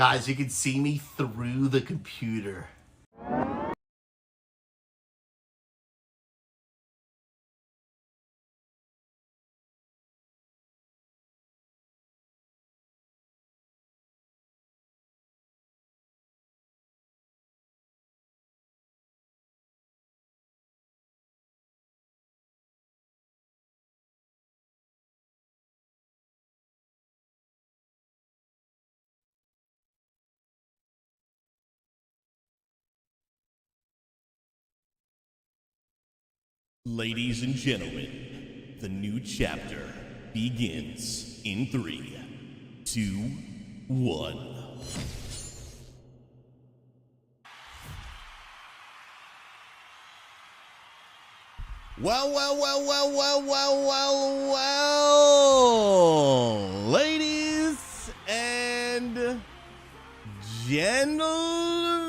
Guys, you can see me through the computer. Ladies and gentlemen, the new chapter begins in 3, 2, 1. Well, ladies and gentlemen.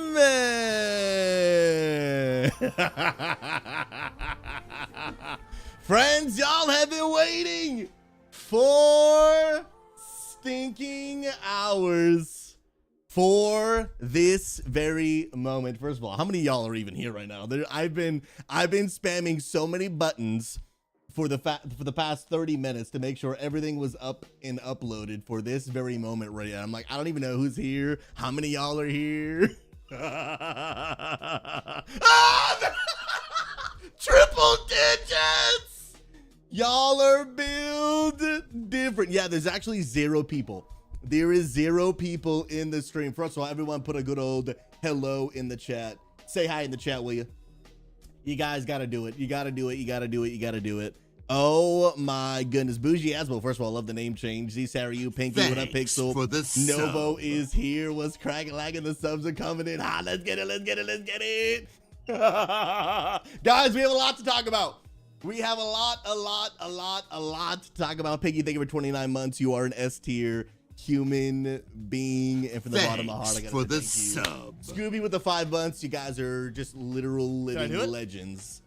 Friends, y'all have been waiting for stinking hours for this very moment. First of all, how many of y'all are even here right now? I've been spamming so many buttons for the past 30 minutes to make sure everything was up and uploaded for this very moment right now. I'm like, I don't even know who's here. How many of y'all are here? Triple digits! Y'all are built different. Yeah, there's actually 0 people. There is 0 people in the stream. First of all, everyone put a good old hello in the chat. Say hi in the chat, will you? You guys gotta do it. You gotta do it. You gotta do it. You gotta do it. Oh my goodness. Bougie Asmo. First of all, I love the name change. Z Sarah, you Pinky, what up, Pixel? For the Novo sub. is here. What's cracking, lagging? The subs are coming in. Ha, let's get it. Let's get it. Let's get it. Guys, we have a lot to talk about. We have a lot to talk about. Piggy, thank you for 29 months. You are an S tier human being. And from the bottom of my heart, I gotta for say the thank sub. you. Scooby with the 5 months. You guys are just literal I do living it? legends.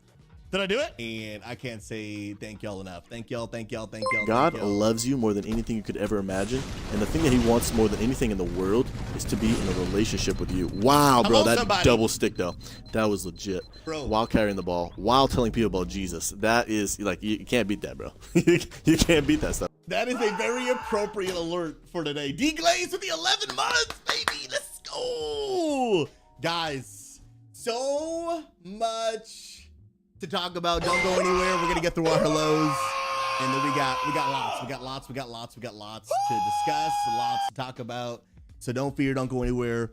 Did I do it? And I can't say thank y'all enough. Thank y'all, thank y'all, thank y'all. God thank y'all. loves you more than anything you could ever imagine, and the thing that he wants more than anything in the world is to be in a relationship with you. Wow, bro, Hello, that somebody. double stick though, that was legit. Bro. While carrying the ball, while telling people about Jesus, that is like you can't beat that, bro. You can't beat that stuff. That is a very appropriate alert for today. D-Glaze with the 11 months, baby. Let's go. Guys, so much to talk about. Don't go anywhere. We're gonna get through our hellos, and then we got lots to discuss, lots to talk about. So don't fear, don't go anywhere.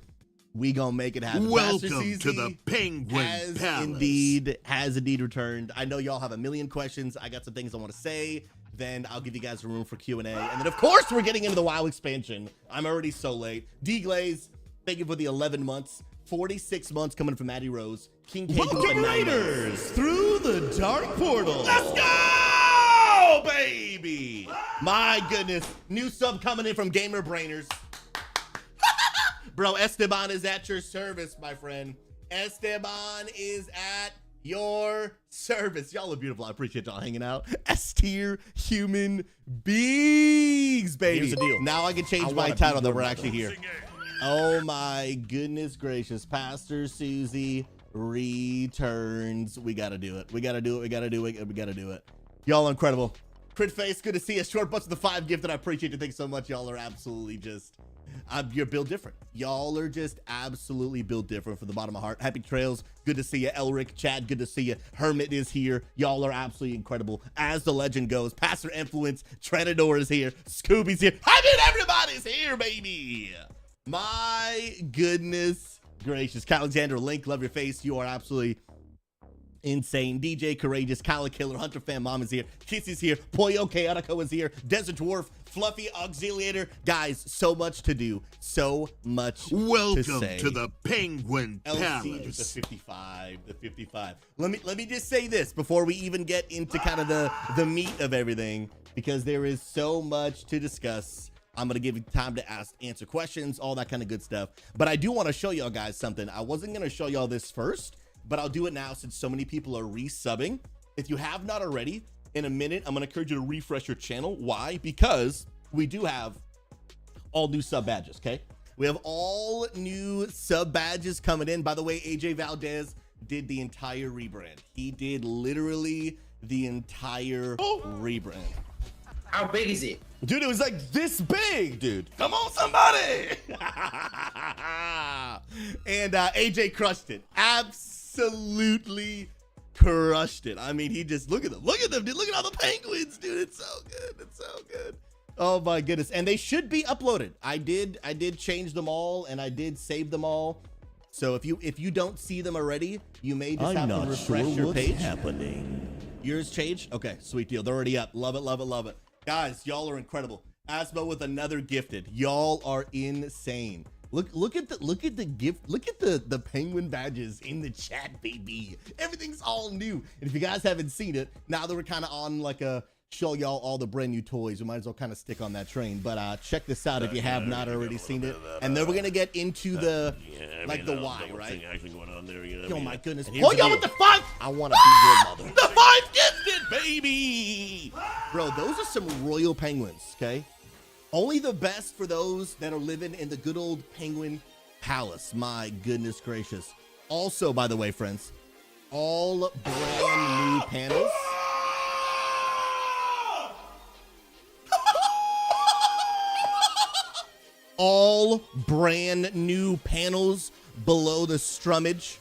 We gonna make it happen. Pastor Welcome SouZy to the Penguin has Palace. indeed returned. I know y'all have a million questions. I got some things I want to say. Then I'll give you guys room for Q&A. And then of course we're getting into the WoW expansion. I'm already so late. D-Glaze, thank you for the 11 months. 46 months coming from Maddie Rose. King K with the Welcome, 9 Raiders, months. through the dark portal. Let's go, baby. My goodness. New sub coming in from Gamer Brainers. Bro, Esteban is at your service, my friend. Esteban is at your service. Y'all are beautiful. I appreciate y'all hanging out. S-tier human beings, baby. Here's the deal. Now I can change my wanna title be that your we're mother. actually here. Oh my goodness gracious. Pastor SouZy returns. We gotta do it. We gotta do it. We gotta do it. We gotta do it. Y'all are incredible. Crit Face, good to see you. Short Butts with the 5 gift, and I appreciate you. Thanks so much. Y'all are absolutely just, you're built different. Y'all are just absolutely built different from the bottom of my heart. Happy trails. Good to see you. Elric, Chad, good to see you. Hermit is here. Y'all are absolutely incredible. As the legend goes, Pastor Influence, Trenador is here. Scooby's here. I mean, everybody's here, baby. My goodness gracious. Alexander Link, love your face. You are absolutely insane. DJ Courageous, Kyla Killer, Hunter Fan Mom is here. Kissy's here. Poyo Chaotico is here. Desert Dwarf, Fluffy Auxiliator. Guys, so much to do. So much Welcome to say. to the Penguin LC with Palace. the 55, the 55. Let me just say this before we even get into kind of the meat of everything, because there is so much to discuss. I'm gonna give you time to answer questions, all that kind of good stuff. But I do want to show y'all guys something. I wasn't gonna show y'all this first, but I'll do it now since so many people are resubbing. If you have not already, in a minute, I'm gonna encourage you to refresh your channel. Why? Because we do have all new sub badges, okay? We have all new sub badges coming in. By the way, AJ Valdez did the entire rebrand. He did literally the entire rebrand. How big is it? Dude, it was like this big, dude. Come on, somebody. And AJ crushed it. Absolutely crushed it. I mean, he just, look at them, dude. Look at all the penguins, dude. It's so good. It's so good. Oh my goodness. And they should be uploaded. I did change them all, and I did save them all. So if you don't see them already, you may just have to refresh your page. Happening. Yours changed? Okay, sweet deal. They're already up. Love it, love it, love it. Guys, y'all are incredible. Asmo with another gifted. Y'all are insane. Look at the gift. Look at the penguin badges in the chat, baby. Everything's all new. And if you guys haven't seen it, now that we're kind of on like a show y'all all the brand new toys, we might as well kind of stick on that train. But check this out if you have not already seen it. And then we're gonna get into the the why, right? Oh my goodness. Oh, yo, with the 5. I want to be your mother. The 5 gifted, baby. Bro, those are some royal penguins, okay? Only the best for those that are living in the good old penguin palace. My goodness gracious. Also, by the way, friends, all brand new panels. All brand new panels below the strummage.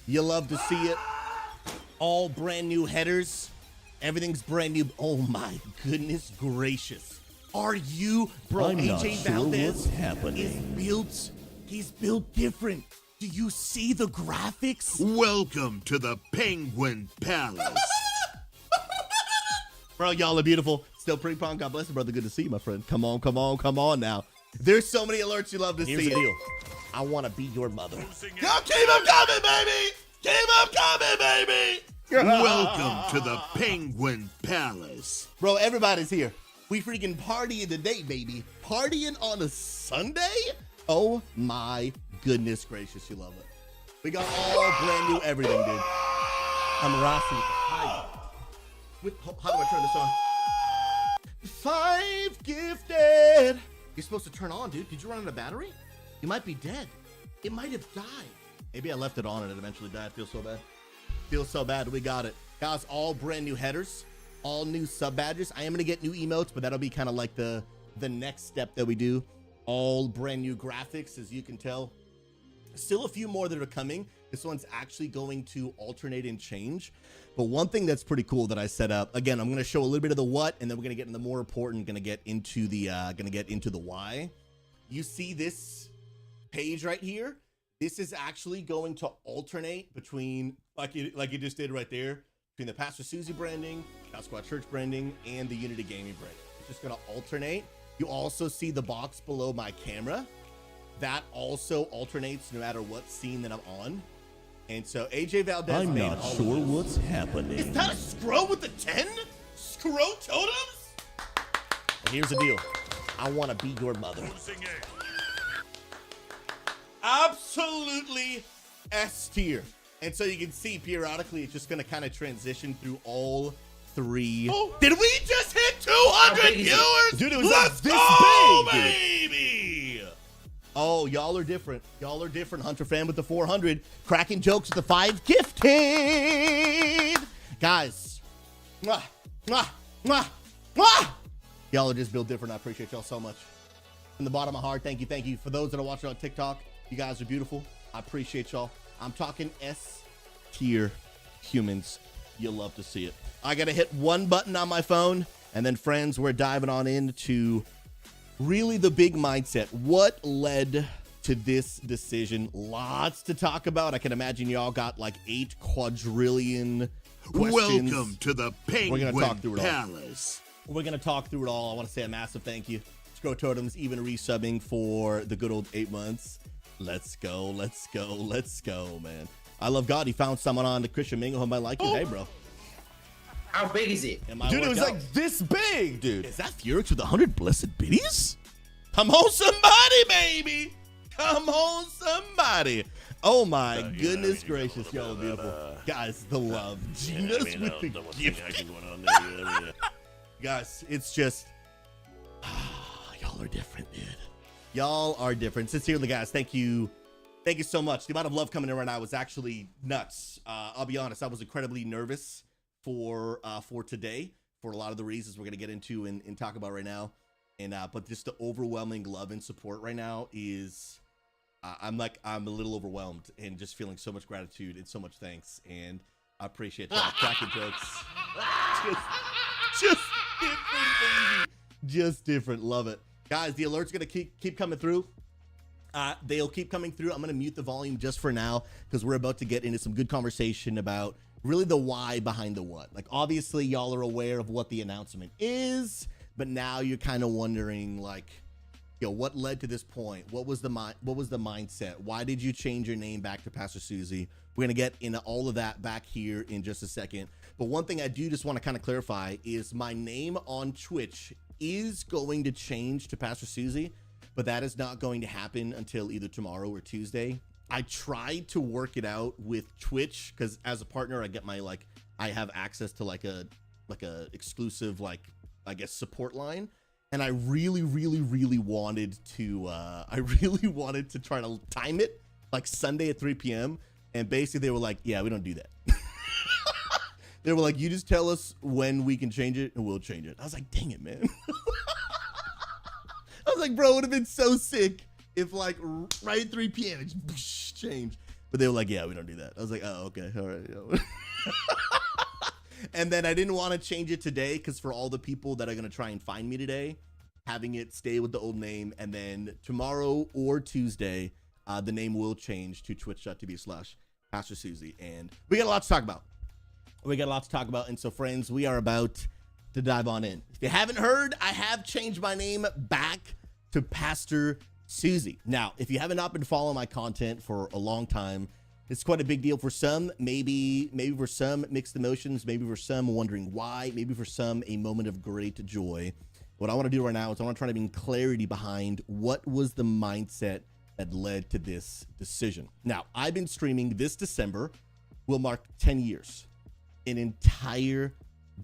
You love to see it. All brand new headers. Everything's brand new. Oh my goodness gracious. Are you, bro? I'm not AJ sure Valdez what's happening. He's built different. Do you see the graphics? Welcome to the Penguin Palace. Bro, y'all are beautiful. Still pretty prong. God bless you, brother. Good to see you, my friend. Come on, come on, come on now. There's so many alerts you love to Here's see. the deal. I want to be your mother. Yo, keep them coming, baby. Keep them coming, baby. Welcome to the Penguin Palace. Bro, everybody's here. We freaking partying today, baby. Partying on a Sunday? Oh my goodness gracious, you love it. We got all brand new everything, dude. I'm Rossi. Hi. How do I turn this on? 5 gifted. You're supposed to turn on, dude. Did you run out of battery? You might be dead. It might have died. Maybe I left it on and it eventually died. Feels so bad. Feels so bad. We got it. Guys, all brand new headers. All new sub badges. I am going to get new emotes, but that'll be kind of like the next step that we do. All brand new graphics, as you can tell. Still a few more that are coming. This one's actually going to alternate and change. But one thing that's pretty cool that I set up, again, I'm going to show a little bit of the what, and then we're going to get into the more important, going to get into the why. You see this page right here? This is actually going to alternate between, like it just did right there, between the Pastor SouZy branding, God Squad Church branding, and the Unity Gaming branding. It's just going to alternate. You also see the box below my camera. That also alternates no matter what scene that I'm on. And so AJ Valdez I'm made not all sure of this. what's happening. Is that a scroll with the 10? Scroll totems? And here's the deal. I want to be your mother. Absolutely S tier. And so you can see periodically it's just going to kind of transition through all 3. Oh, did we just hit 200 viewers? Dude, it was Let's this go, big, baby. Oh, y'all are different. Y'all are different. Hunter fan with the 400. Cracking jokes with the 5 gifted. Guys. Mwah, mwah, mwah, mwah. Y'all are just built different. I appreciate y'all so much. From the bottom of my heart, thank you, thank you. For those that are watching on TikTok, you guys are beautiful. I appreciate y'all. I'm talking S tier humans. You'll love to see it. I got to hit one button on my phone. And then, friends, we're diving on into really the big mindset. What led to this decision? Lots to talk about. I can imagine y'all got like 8 quadrillion questions. Welcome to the Penguin Palace. We're going to talk through it all. I want to say a massive thank you. Scroll Totems even resubbing for the good old 8 months. Let's go, let's go, let's go, man. I love God. He found someone on the Christian Mingle who might like you. Hey, bro. How big is it? Dude, it was like this big, dude. Is that Furix with 100 blessed biddies? Come on, somebody, baby. Come on, somebody. Oh, my goodness gracious. Y'all are beautiful. Guys, the love. Gina's with the gift. Guys, it's just, y'all are different, dude. Y'all are different. Sincerely, guys, thank you. Thank you so much. The amount of love coming in right now is actually nuts. I'll be honest, I was incredibly nervous for today for a lot of the reasons we're gonna get into and talk about right now. And but just the overwhelming love and support right now is I'm a little overwhelmed and just feeling so much gratitude and so much thanks. And I appreciate that. Cracking jokes. Just different, baby. Just different. Love it. Guys, the alert's gonna keep coming through. They'll keep coming through. I'm gonna mute the volume just for now because we're about to get into some good conversation about really the why behind the what. Like, obviously, y'all are aware of what the announcement is, but now you're kind of wondering, like, yo, what led to this point? What was the mindset? Why did you change your name back to Pastor SouZy? We're gonna get into all of that back here in just a second. But one thing I do just want to kind of clarify is my name on Twitch is going to change to Pastor SouZy, but that is not going to happen until either tomorrow or Tuesday. I tried to work it out with Twitch because as a partner, I get my I have access to like a exclusive I guess support line, and I really wanted to try to time it like Sunday at 3 p.m. and basically they were like, yeah, we don't do that. They were like, you just tell us when we can change it and we'll change it. I was like, dang it, man. I was like, bro, it would have been so sick if like right at 3 p.m. it just changed. But they were like, yeah, we don't do that. I was like, oh, okay. All right. And then I didn't want to change it today because for all the people that are going to try and find me today, having it stay with the old name. And then tomorrow or Tuesday, the name will change to twitch.tv/Pastor SouZy. And we got a lot to talk about. And so, friends, we are about to dive on in. If you haven't heard, I have changed my name back to Pastor SouZy. Now, if you have not been following my content for a long time, it's quite a big deal for some. Maybe for some mixed emotions, maybe for some wondering why, maybe for some a moment of great joy. What I want to do right now is I want to try to bring clarity behind what was the mindset that led to this decision. Now, I've been streaming this December will mark 10 years. An entire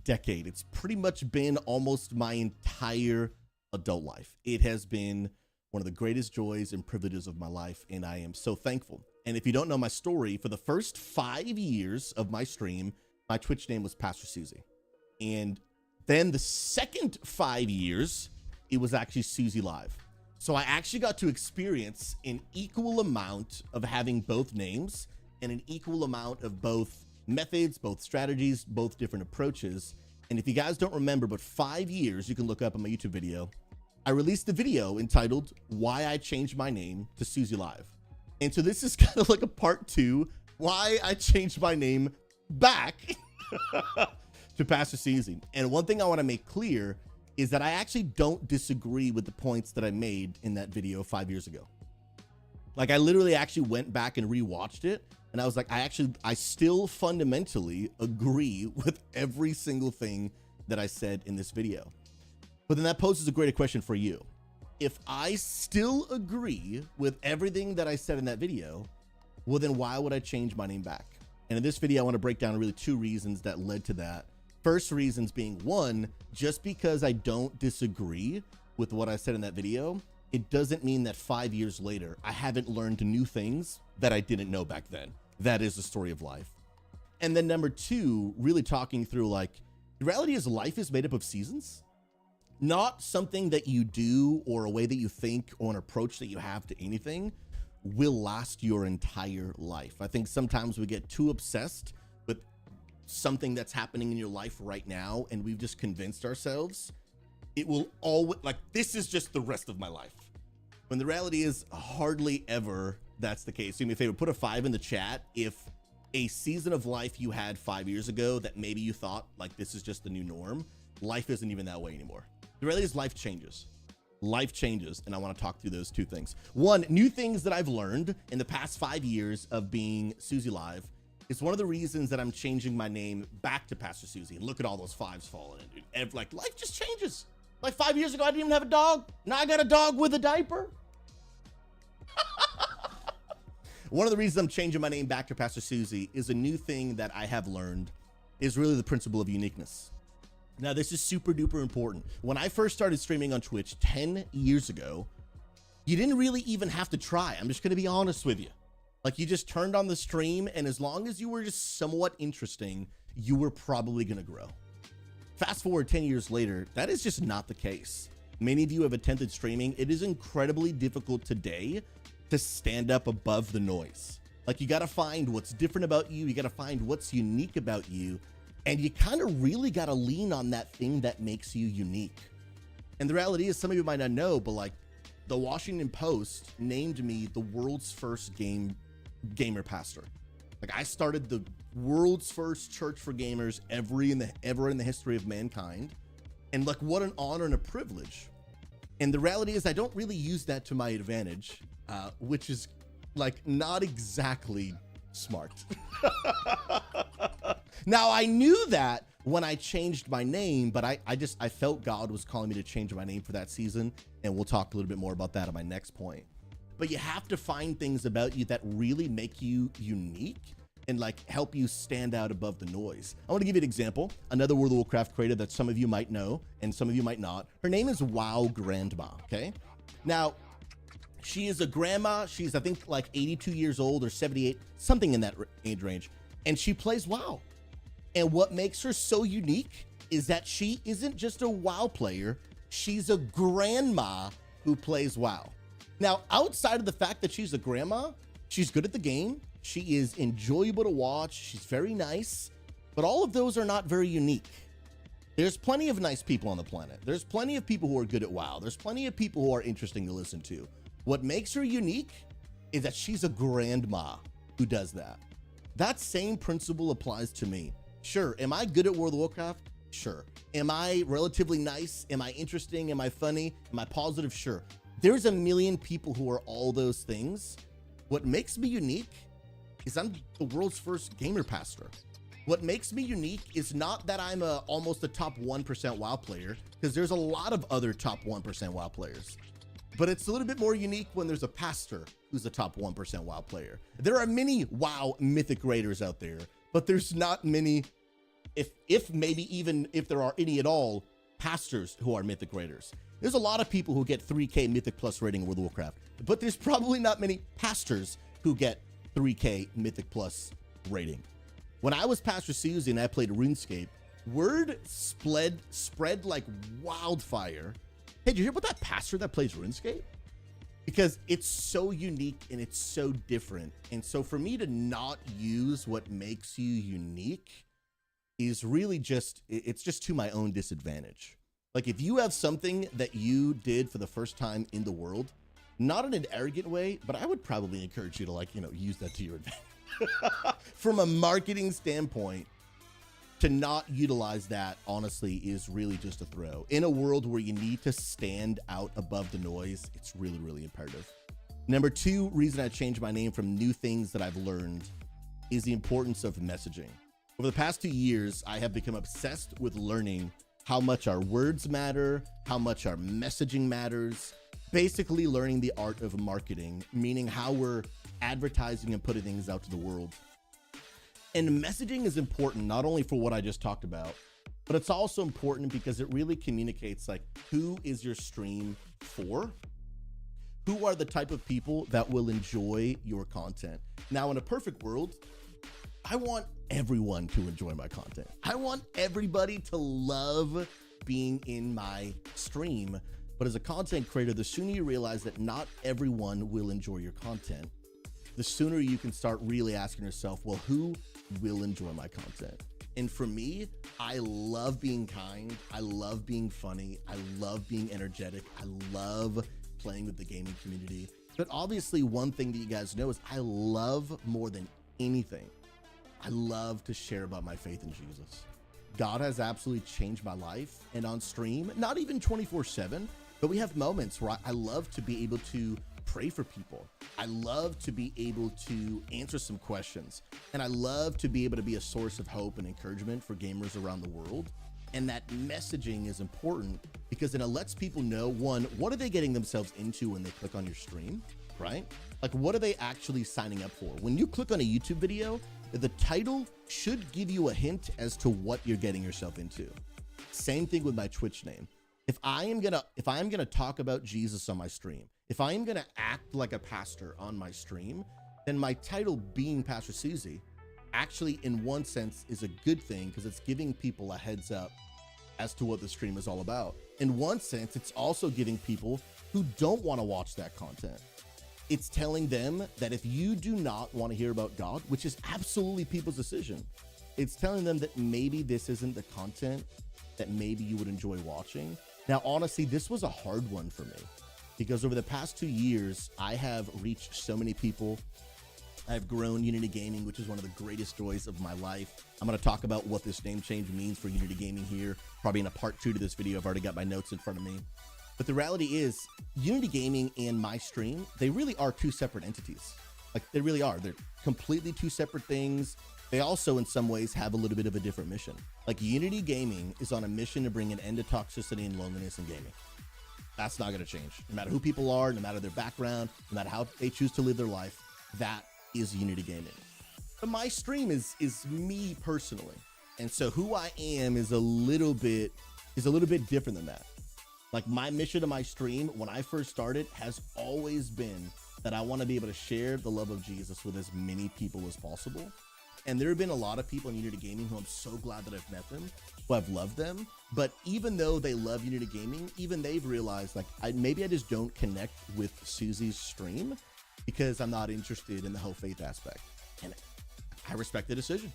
decade. It's pretty much been almost my entire adult life. It has been one of the greatest joys and privileges of my life, and I am so thankful. And if you don't know my story, for the first 5 years of my stream, my Twitch name was Pastor SouZy. And then the second 5 years, it was actually SouZy Live. So I actually got to experience an equal amount of having both names and an equal amount of both methods, both strategies, both different approaches. And if you guys don't remember, but 5 years, you can look up on my YouTube video, I released a video entitled Why I Changed My Name to SouZy Live. And so this is kind of like a part 2, why I changed my name back to Pastor SouZy. And one thing I want to make clear is that I actually don't disagree with the points that I made in that video 5 years ago. Like, I literally actually went back and rewatched it, and I was like, I still fundamentally agree with every single thing that I said in this video. But then that poses a greater question for you. If I still agree with everything that I said in that video, well, then why would I change my name back? And in this video, I want to break down really 2 reasons that led to that. First reasons being, 1, just because I don't disagree with what I said in that video, it doesn't mean that 5 years later, I haven't learned new things that I didn't know back then. That is the story of life. And then number 2, really talking through, like, the reality is life is made up of seasons, not something that you do or a way that you think or an approach that you have to anything will last your entire life. I think sometimes we get too obsessed with something that's happening in your life right now, and we've just convinced ourselves it will always, like, this is just the rest of my life. When the reality is hardly ever that's the case. Do me a favor, put a 5 in the chat if a season of life you had 5 years ago that maybe you thought like this is just the new norm. Life isn't even that way anymore. The reality is life changes. Life changes, and I want to talk through those 2 things. 1, new things that I've learned in the past 5 years of being SouZy Live. It's one of the reasons that I'm changing my name back to Pastor SouZy. And look at all those 5s falling in, dude. Like, life just changes. Like 5 years ago, I didn't even have a dog. Now I got a dog with a diaper. One of the reasons I'm changing my name back to Pastor SouZy is a new thing that I have learned is really the principle of uniqueness. Now, this is super duper important. When I first started streaming on Twitch 10 years ago, You didn't really even have to try. I'm just going to be honest with you. Like, you just turned on the stream, and as long as you were just somewhat interesting, you were probably going to grow. Fast forward 10 years later, that is just not the case. Many of you have attempted streaming. It is incredibly difficult today to stand up above the noise. Like, you got to find what's different about you. You got to find what's unique about you. And you kind of really got to lean on that thing that makes you unique. And the reality is, some of you might not know, but like, the Washington Post named me the world's first gamer pastor. Like, I started the world's first church for gamers ever in the history of mankind. And like, what an honor and a privilege. And the reality is, I don't really use that to my advantage, which is like not exactly smart. Now, I knew that when I changed my name, but I felt God was calling me to change my name for that season. And we'll talk a little bit more about that on my next point. But you have to find things about you that really make you unique and like help you stand out above the noise. I want to give you an example. Another World of Warcraft creator that some of you might know and some of you might not. Her name is WoW Grandma, okay? Now, she is a grandma. She's, I think, like 82 years old or 78, something in that age range. And she plays WoW. And what makes her so unique is that she isn't just a WoW player. She's a grandma who plays WoW. Now, outside of the fact that she's a grandma, she's good at the game. She is enjoyable to watch. She's very nice. But all of those are not very unique. There's plenty of nice people on the planet. There's plenty of people who are good at WoW. There's plenty of people who are interesting to listen to. What makes her unique is that she's a grandma who does that. That same principle applies to me. Sure, am I good at World of Warcraft? Sure. Am I relatively nice? Am I interesting? Am I funny? Am I positive? Sure. There's a million people who are all those things. What makes me unique is I'm the world's first gamer pastor. What makes me unique is not that I'm almost a top 1% WoW player, because there's a lot of other top 1% WoW players. But it's a little bit more unique when there's a pastor who's a top 1% WoW player. There are many WoW mythic raiders out there, but there's not many, if maybe even if there are any at all, pastors who are mythic raiders. There's a lot of people who get 3K mythic plus rating in World of Warcraft, but there's probably not many pastors who get 3K mythic plus rating. When I was Pastor SouZy and I played RuneScape, word spread like wildfire. Hey, did you hear about that pastor that plays RuneScape? Because it's so unique and it's so different. And so for me to not use what makes you unique is really just, it's just to my own disadvantage. Like, if you have something that you did for the first time in the world, not in an arrogant way, but I would probably encourage you to, like, use that to your advantage. From a marketing standpoint, to not utilize that, honestly, is really just a throw. In a world where you need to stand out above the noise, it's really, really imperative. Number two reason I changed my name from new things that I've learned is the importance of messaging. Over the past 2 years, I have become obsessed with learning how much our words matter, how much our messaging matters, basically learning the art of marketing, meaning how we're advertising and putting things out to the world. And messaging is important not only for what I just talked about, but it's also important because it really communicates, like, who is your stream for? Who are the type of people that will enjoy your content? Now, in a perfect world, I want everyone to enjoy my content. I want everybody to love being in my stream. But as a content creator, the sooner you realize that not everyone will enjoy your content, the sooner you can start really asking yourself, well, who will enjoy my content? And for me, I love being kind. I love being funny. I love being energetic. I love playing with the gaming community. But obviously, one thing that you guys know is I love more than anything, I love to share about my faith in Jesus. God has absolutely changed my life. And on stream, not even 24/7, but we have moments where I love to be able to pray for people. I love to be able to answer some questions. And I love to be able to be a source of hope and encouragement for gamers around the world. And that messaging is important because then it lets people know, one, what are they getting themselves into when they click on your stream, right? Like, what are they actually signing up for? When you click on a YouTube video, the title should give you a hint as to what you're getting yourself into. Same thing with my Twitch name. If I am gonna talk about Jesus on my stream, if I am gonna act like a pastor on my stream, then my title being Pastor SouZy actually in one sense is a good thing because it's giving people a heads up as to what the stream is all about. In one sense, it's also giving people who don't want to watch that content. It's telling them that if you do not want to hear about God, which is absolutely people's decision, it's telling them that maybe this isn't the content that maybe you would enjoy watching. Now, honestly, this was a hard one for me because over the past 2 years, I have reached so many people. I've grown Unity Gaming, which is one of the greatest joys of my life. I'm going to talk about what this name change means for Unity Gaming here, probably in a part 2 to this video. I've already got my notes in front of me. But the reality is, Unity Gaming and my stream, they really are 2 separate entities. Like, they really are. They're completely 2 separate things. They also, in some ways, have a little bit of a different mission. Like, Unity Gaming is on a mission to bring an end to toxicity and loneliness in gaming. That's not going to change. No matter who people are, no matter their background, no matter how they choose to live their life, that is Unity Gaming. But my stream is me personally. And so who I am is a little bit different than that. Like, my mission to my stream when I first started has always been that I want to be able to share the love of Jesus with as many people as possible. And there have been a lot of people in Unity Gaming who I'm so glad that I've met them, who I've loved them. But even though they love Unity Gaming, even they've realized, like, maybe I just don't connect with SouZy's stream because I'm not interested in the whole faith aspect. And I respect the decision.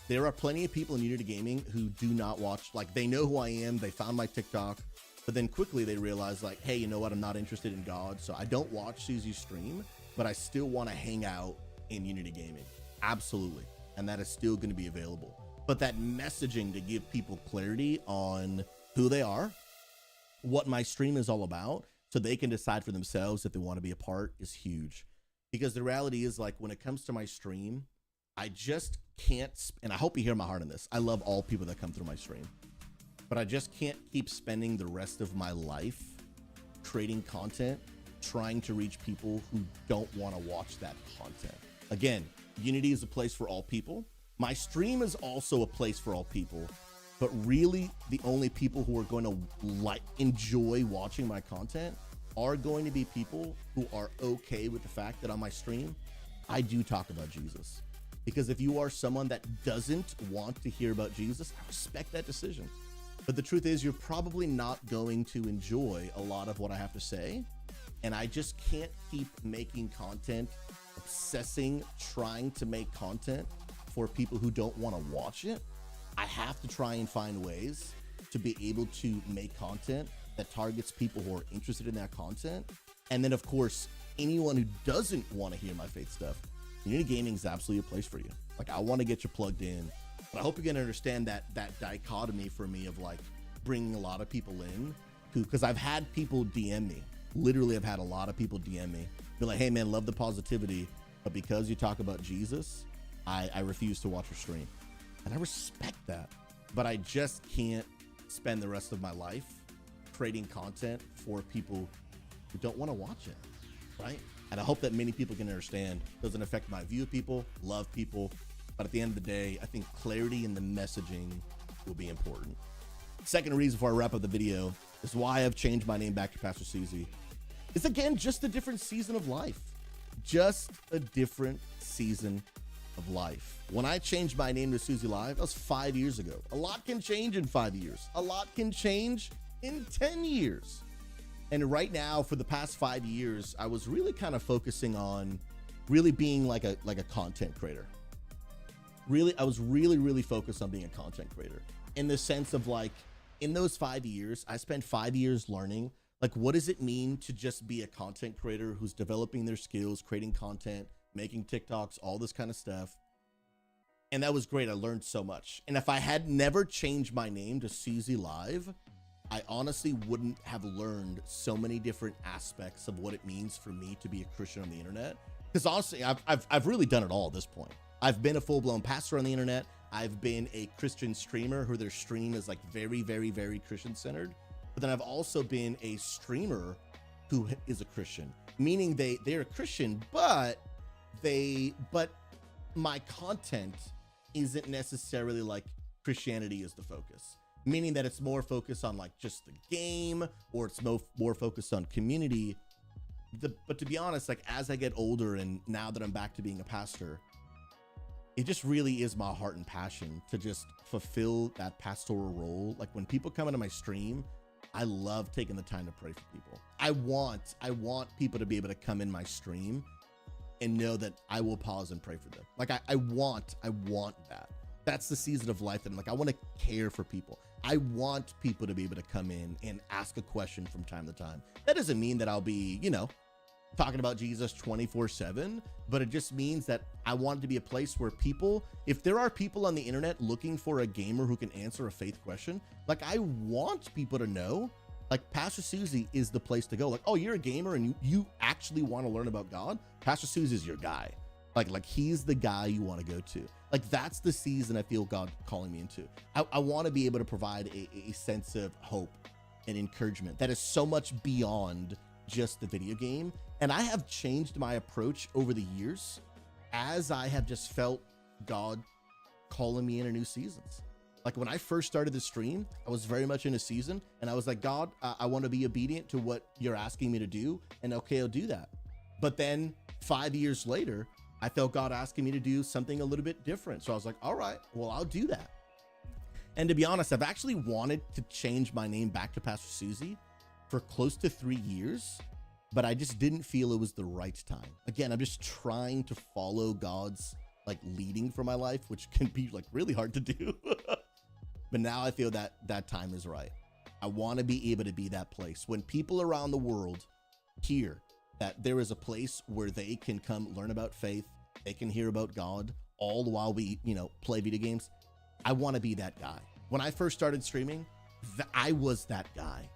There are plenty of people in Unity Gaming who do not watch, like, they know who I am, they found my TikTok, but then quickly they realize, like, hey, you know what, I'm not interested in God, so I don't watch SouZy's stream, but I still want to hang out in Unity Gaming. Absolutely. And that is still going to be available. But that messaging to give people clarity on who they are, what my stream is all about, so they can decide for themselves if they want to be a part, is huge. Because the reality is, like, when it comes to my stream, I just can't, and I hope you hear my heart on this. I love all people that come through my stream, but I just can't keep spending the rest of my life creating content, trying to reach people who don't want to watch that content. Again, Unity is a place for all people. My stream is also a place for all people, but really the only people who are going to enjoy watching my content are going to be people who are okay with the fact that on my stream, I do talk about Jesus. Because if you are someone that doesn't want to hear about Jesus, I respect that decision. But the truth is, you're probably not going to enjoy a lot of what I have to say. And I just can't keep making content, obsessing, trying to make content for people who don't want to watch it. I have to try and find ways to be able to make content that targets people who are interested in that content. And then, of course, anyone who doesn't want to hear my faith stuff, Unity Gaming is absolutely a place for you. Like, I want to get you plugged in, but I hope you can understand that dichotomy for me of, like, bringing a lot of people in, because I've had people DM me. Literally, I've had a lot of people DM me, be like, hey man, love the positivity, but because you talk about Jesus, I refuse to watch your stream. And I respect that, but I just can't spend the rest of my life creating content for people who don't want to watch it, right? And I hope that many people can understand. It doesn't affect my view of people, love people, but at the end of the day, I think clarity in the messaging will be important. Second reason before I wrap up the video is why I've changed my name back to Pastor SouZy. It's, again, just a different season of life. Just a different season of life. When I changed my name to SouZy Live, that was 5 years ago. A lot can change in 5 years. A lot can change in 10 years. And right now, for the past 5 years, I was really kind of focusing on really being like a content creator. I was really focused on being a content creator, in the sense of, like, in those 5 years, I spent 5 years learning, like, what does it mean to just be a content creator who's developing their skills, creating content, making TikToks, all this kind of stuff. And that was great. I learned so much. And if I had never changed my name to SouZy Live, I honestly wouldn't have learned so many different aspects of what it means for me to be a Christian on the internet. Because honestly, I've really done it all at this point. I've been a full-blown pastor on the internet. I've been a Christian streamer who their stream is, like, very Christian-centered. But then I've also been a streamer who is a Christian, meaning they're a Christian, but my content isn't necessarily like Christianity is the focus. meaning that it's more focused on like just the game, or it's more focused on community. But to be honest, like as I get older and now that I'm back to being a pastor, it just really is my heart and passion to just fulfill that pastoral role. Like when people come into my stream, I love taking the time to pray for people. I want people to be able to come in my stream and know that I will pause and pray for them. Like I want that. That's the season of life that I'm like, I want to care for people. I want people to be able to come in and ask a question from time to time. That doesn't mean that I'll be, you know, talking about Jesus 24/7, but it just means that I want it to be a place where people, if there are people on the internet looking for a gamer who can answer a faith question, like I want people to know, like Pastor SouZy is the place to go. Like, oh, you're a gamer and you actually want to learn about God? Pastor SouZy is your guy. Like he's the guy you want to go to. Like that's the season I feel God calling me into. I want to be able to provide a sense of hope and encouragement that is so much beyond just the video game. And I have changed my approach over the years as I have just felt God calling me into new seasons. Like when I first started the stream, I was very much in a season and I was like, God, I want to be obedient to what you're asking me to do. And okay, I'll do that. But then 5 years later, I felt God asking me to do something a little bit different. So I was like, all right, well, I'll do that. And to be honest, I've actually wanted to change my name back to Pastor SouZy for close to 3 years, but I just didn't feel it was the right time. Again, I'm just trying to follow God's like leading for my life, which can be like really hard to do. But now I feel that that time is right. I want to be able to be that place when people around the world hear that there is a place where they can come learn about faith, they can hear about God, all the while we, you know, play video games. I want to be that guy. When I first started streaming, I was that guy.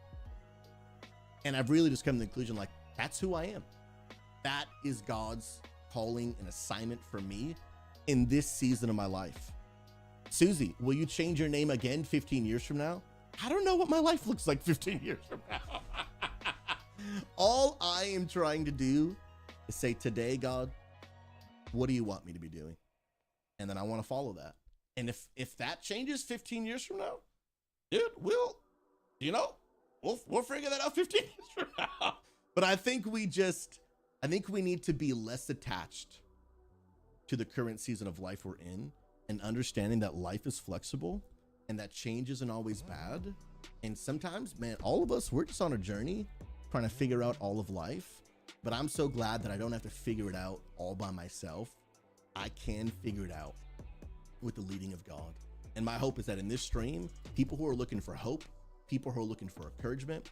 And I've really just come to the conclusion, like, that's who I am. That is God's calling and assignment for me in this season of my life. SouZy, will you change your name again 15 years from now? I don't know what my life looks like 15 years from now. All I am trying to do is say, today, God, what do you want me to be doing? And then I want to follow that. And if that changes 15 years from now, dude, we'll figure that out 15 years from now. But I think we need to be less attached to the current season of life we're in and understanding that life is flexible and that change isn't always bad. And sometimes, man, all of us, we're just on a journey trying to figure out all of life. But I'm so glad that I don't have to figure it out all by myself. I can figure it out with the leading of God. And my hope is that in this stream, people who are looking for hope, people who are looking for encouragement,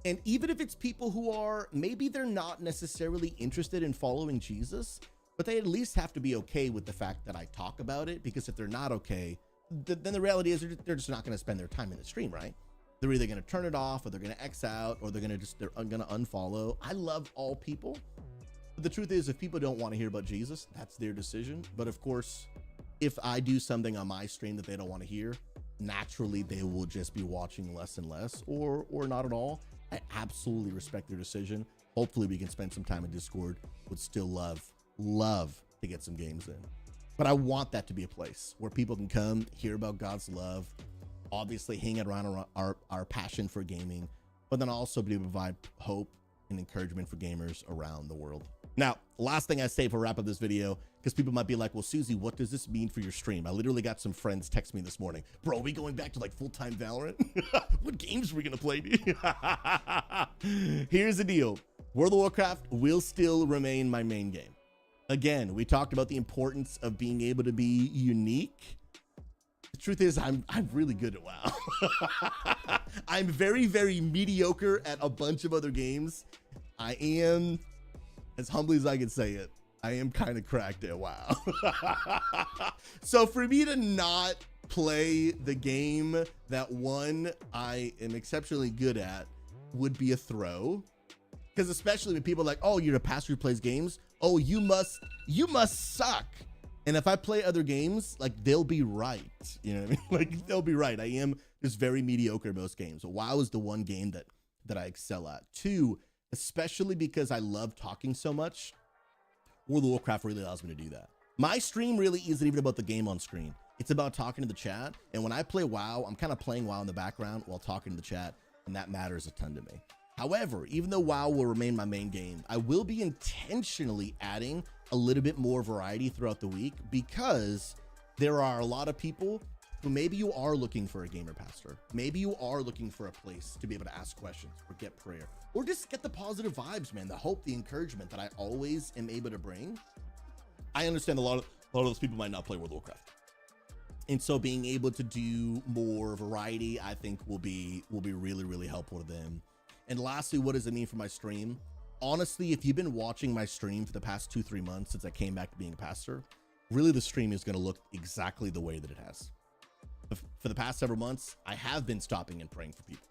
and even if it's people who are, maybe they're not necessarily interested in following Jesus, but they at least have to be okay with the fact that I talk about it, because if they're not okay, then the reality is they're just not going to spend their time in the stream, right? They're either going to turn it off, or they're going to X out, or they're going to unfollow. I love all people. But the truth is, if people don't want to hear about Jesus, that's their decision. But of course, if I do something on my stream that they don't want to hear, naturally they will just be watching less and less, or not at all. I absolutely respect their decision. Hopefully we can spend some time in Discord. Would still love to get some games in. But I want that to be a place where people can come hear about God's love, obviously hang around our passion for gaming, but then also be able to provide hope and encouragement for gamers around the world. Now, last thing I say for wrap up this video, because people might be like, well, SouZy, what does this mean for your stream? I literally got some friends text me this morning. Bro, are we going back to like full-time Valorant? What games are we gonna play, dude? Here's the deal. World of Warcraft will still remain my main game. Again, we talked about the importance of being able to be unique. The truth is, I'm really good at WoW. I'm very, very mediocre at a bunch of other games. I am, as humbly as I can say it, I am kind of cracked at WoW. So for me to not play the game that one I am exceptionally good at would be a throw. Because especially when people are like, oh, you're a pastor who plays games. Oh, you must suck. And if I play other games, like, they'll be right. You know what I mean? Like, they'll be right. I am just very mediocre in most games. So WoW is the one game that I excel at. Two, especially because I love talking so much, World of Warcraft really allows me to do that. My stream really isn't even about the game on screen. It's about talking to the chat. And when I play WoW, I'm kind of playing WoW in the background while talking to the chat, and that matters a ton to me. However, even though WoW will remain my main game, I will be intentionally adding a little bit more variety throughout the week, because there are a lot of people who maybe you are looking for a gamer pastor. Maybe you are looking for a place to be able to ask questions or get prayer, or just get the positive vibes, man, the hope, the encouragement that I always am able to bring. I understand a lot of those people might not play World of Warcraft. And so being able to do more variety, I think will be really, really helpful to them. And lastly, what does it mean for my stream? Honestly, if you've been watching my stream for the past 2-3 months since I came back to being a pastor, really the stream is going to look exactly the way that it has. For the past several months, I have been stopping and praying for people.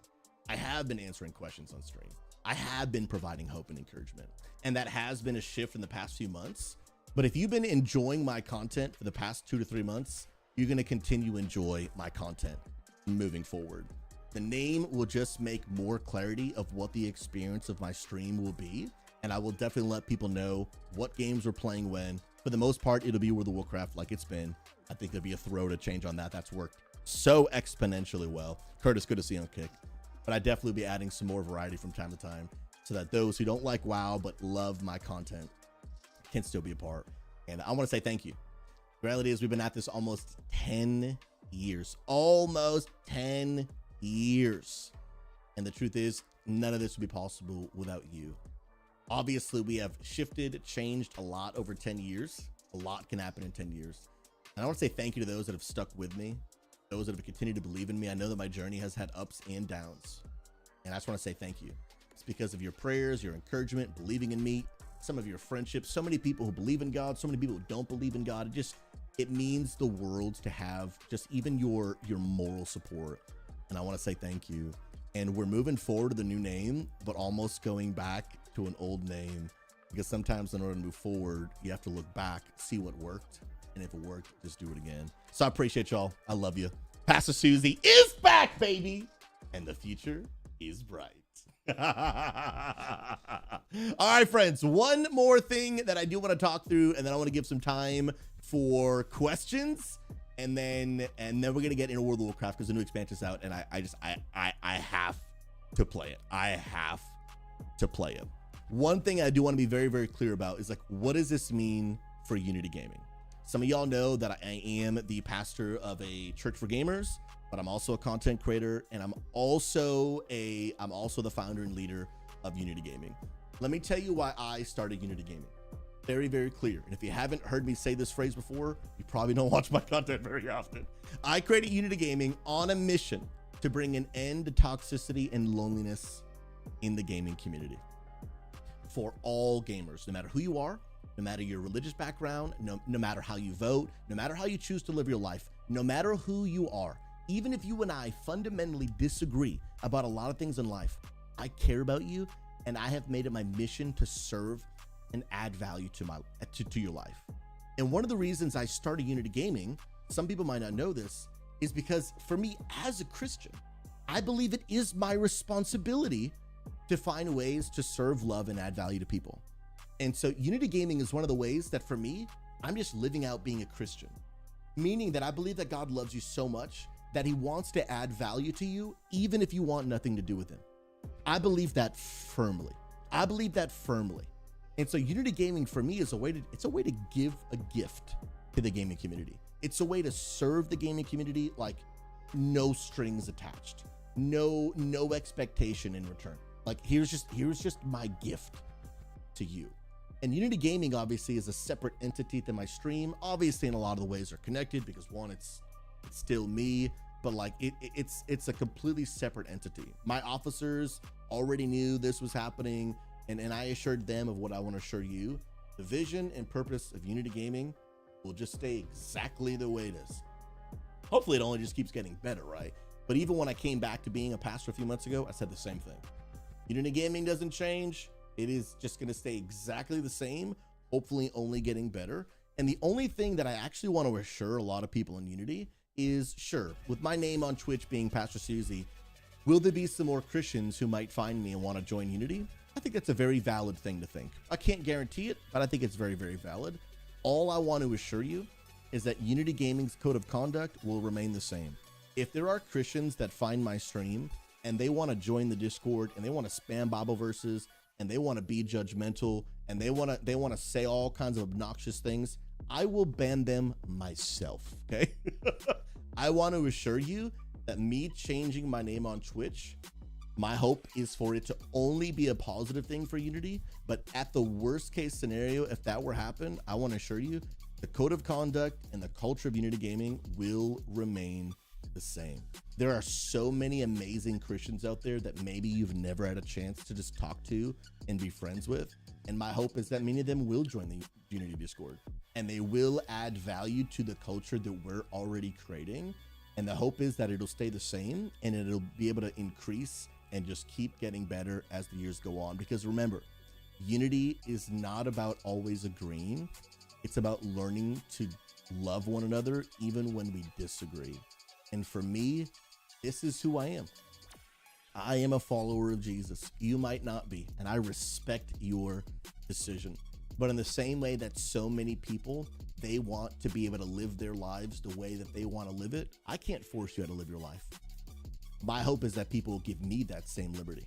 I have been answering questions on stream. I have been providing hope and encouragement. And that has been a shift in the past few months. But if you've been enjoying my content for the past 2 to 3 months, you're going to continue to enjoy my content moving forward. The name will just make more clarity of what the experience of my stream will be. And I will definitely let people know what games we're playing when. For the most part, it'll be World of Warcraft like it's been. I think there'll be a throw to change on that. That's worked so exponentially well. Curtis, good to see you on Kick. But I definitely be adding some more variety from time to time, so that those who don't like WoW but love my content can still be a part. And I want to say thank you. The reality is we've been at this almost 10 years. Almost 10 years. And the truth is, none of this would be possible without you. Obviously, we have shifted, changed a lot over 10 years. A lot can happen in 10 years. And I want to say thank you to those that have stuck with me, those that have continued to believe in me. I know that my journey has had ups and downs. And I just want to say thank you. It's because of your prayers, your encouragement, believing in me, some of your friendships, so many people who believe in God, so many people who don't believe in God. It means the world to have just even your moral support. And I want to say thank you. And we're moving forward to the new name, but almost going back to an old name, because sometimes in order to move forward, you have to look back, see what worked. And if it worked, just do it again. So I appreciate y'all. I love you. Pastor SouZy is back, baby. And the future is bright. All right, friends. One more thing that I do want to talk through, and then I want to give some time for questions. And then we're going to get into World of Warcraft because the new expansion's out. And I have to play it. I have to play it. One thing I do want to be very, very clear about is, like, what does this mean for Unity Gaming? Some of y'all know that I am the pastor of a church for gamers, but I'm also a content creator, and I'm also the founder and leader of Unity Gaming. Let me tell you why I started Unity Gaming. Very, very clear. And if you haven't heard me say this phrase before, you probably don't watch my content very often. I created Unity Gaming on a mission to bring an end to toxicity and loneliness in the gaming community. For all gamers, no matter who you are, no matter your religious background, no matter how you vote, no matter how you choose to live your life, no matter who you are, even if you and I fundamentally disagree about a lot of things in life, I care about you, and I have made it my mission to serve and add value to your life. And one of the reasons I started Unity Gaming, some people might not know this, is because for me as a Christian, I believe it is my responsibility to find ways to serve, love, and add value to people. And so Unity Gaming is one of the ways that for me, I'm just living out being a Christian, meaning that I believe that God loves you so much that he wants to add value to you, even if you want nothing to do with him. I believe that firmly. And so Unity Gaming for me is a way to give a gift to the gaming community. It's a way to serve the gaming community, like no strings attached, no expectation in return. Like here's just my gift to you. And Unity Gaming obviously is a separate entity than my stream. Obviously in a lot of the ways they're connected, because one, it's still me, but like it's a completely separate entity. My officers already knew this was happening, and I assured them of what I want to assure you. The vision and purpose of Unity Gaming will just stay exactly the way it is. Hopefully it only just keeps getting better, right? But even when I came back to being a pastor a few months ago, I said the same thing. Unity Gaming doesn't change. It is just going to stay exactly the same, hopefully only getting better. And the only thing that I actually want to assure a lot of people in Unity is, sure, with my name on Twitch being Pastor SouZy, will there be some more Christians who might find me and want to join Unity? I think that's a very valid thing to think. I can't guarantee it, but I think it's very, very valid. All I want to assure you is that Unity Gaming's code of conduct will remain the same. If there are Christians that find my stream and they want to join the Discord and they want to spam Bible verses and they want to be judgmental and they want to say all kinds of obnoxious things, I will ban them myself, okay? I want to assure you that me changing my name on Twitch, my hope is for it to only be a positive thing for Unity, but at the worst case scenario, if that were to happen, I want to assure you the code of conduct and the culture of Unity Gaming will remain the same. There are so many amazing Christians out there that maybe you've never had a chance to just talk to and be friends with. And my hope is that many of them will join the Unity Discord and they will add value to the culture that we're already creating. And the hope is that it'll stay the same and it'll be able to increase and just keep getting better as the years go on. Because remember, Unity is not about always agreeing. It's about learning to love one another even when we disagree. And for me, this is who I am. I am a follower of Jesus. You might not be, and I respect your decision. But in the same way that so many people, they want to be able to live their lives the way that they want to live it, I can't force you how to live your life. My hope is that people will give me that same liberty.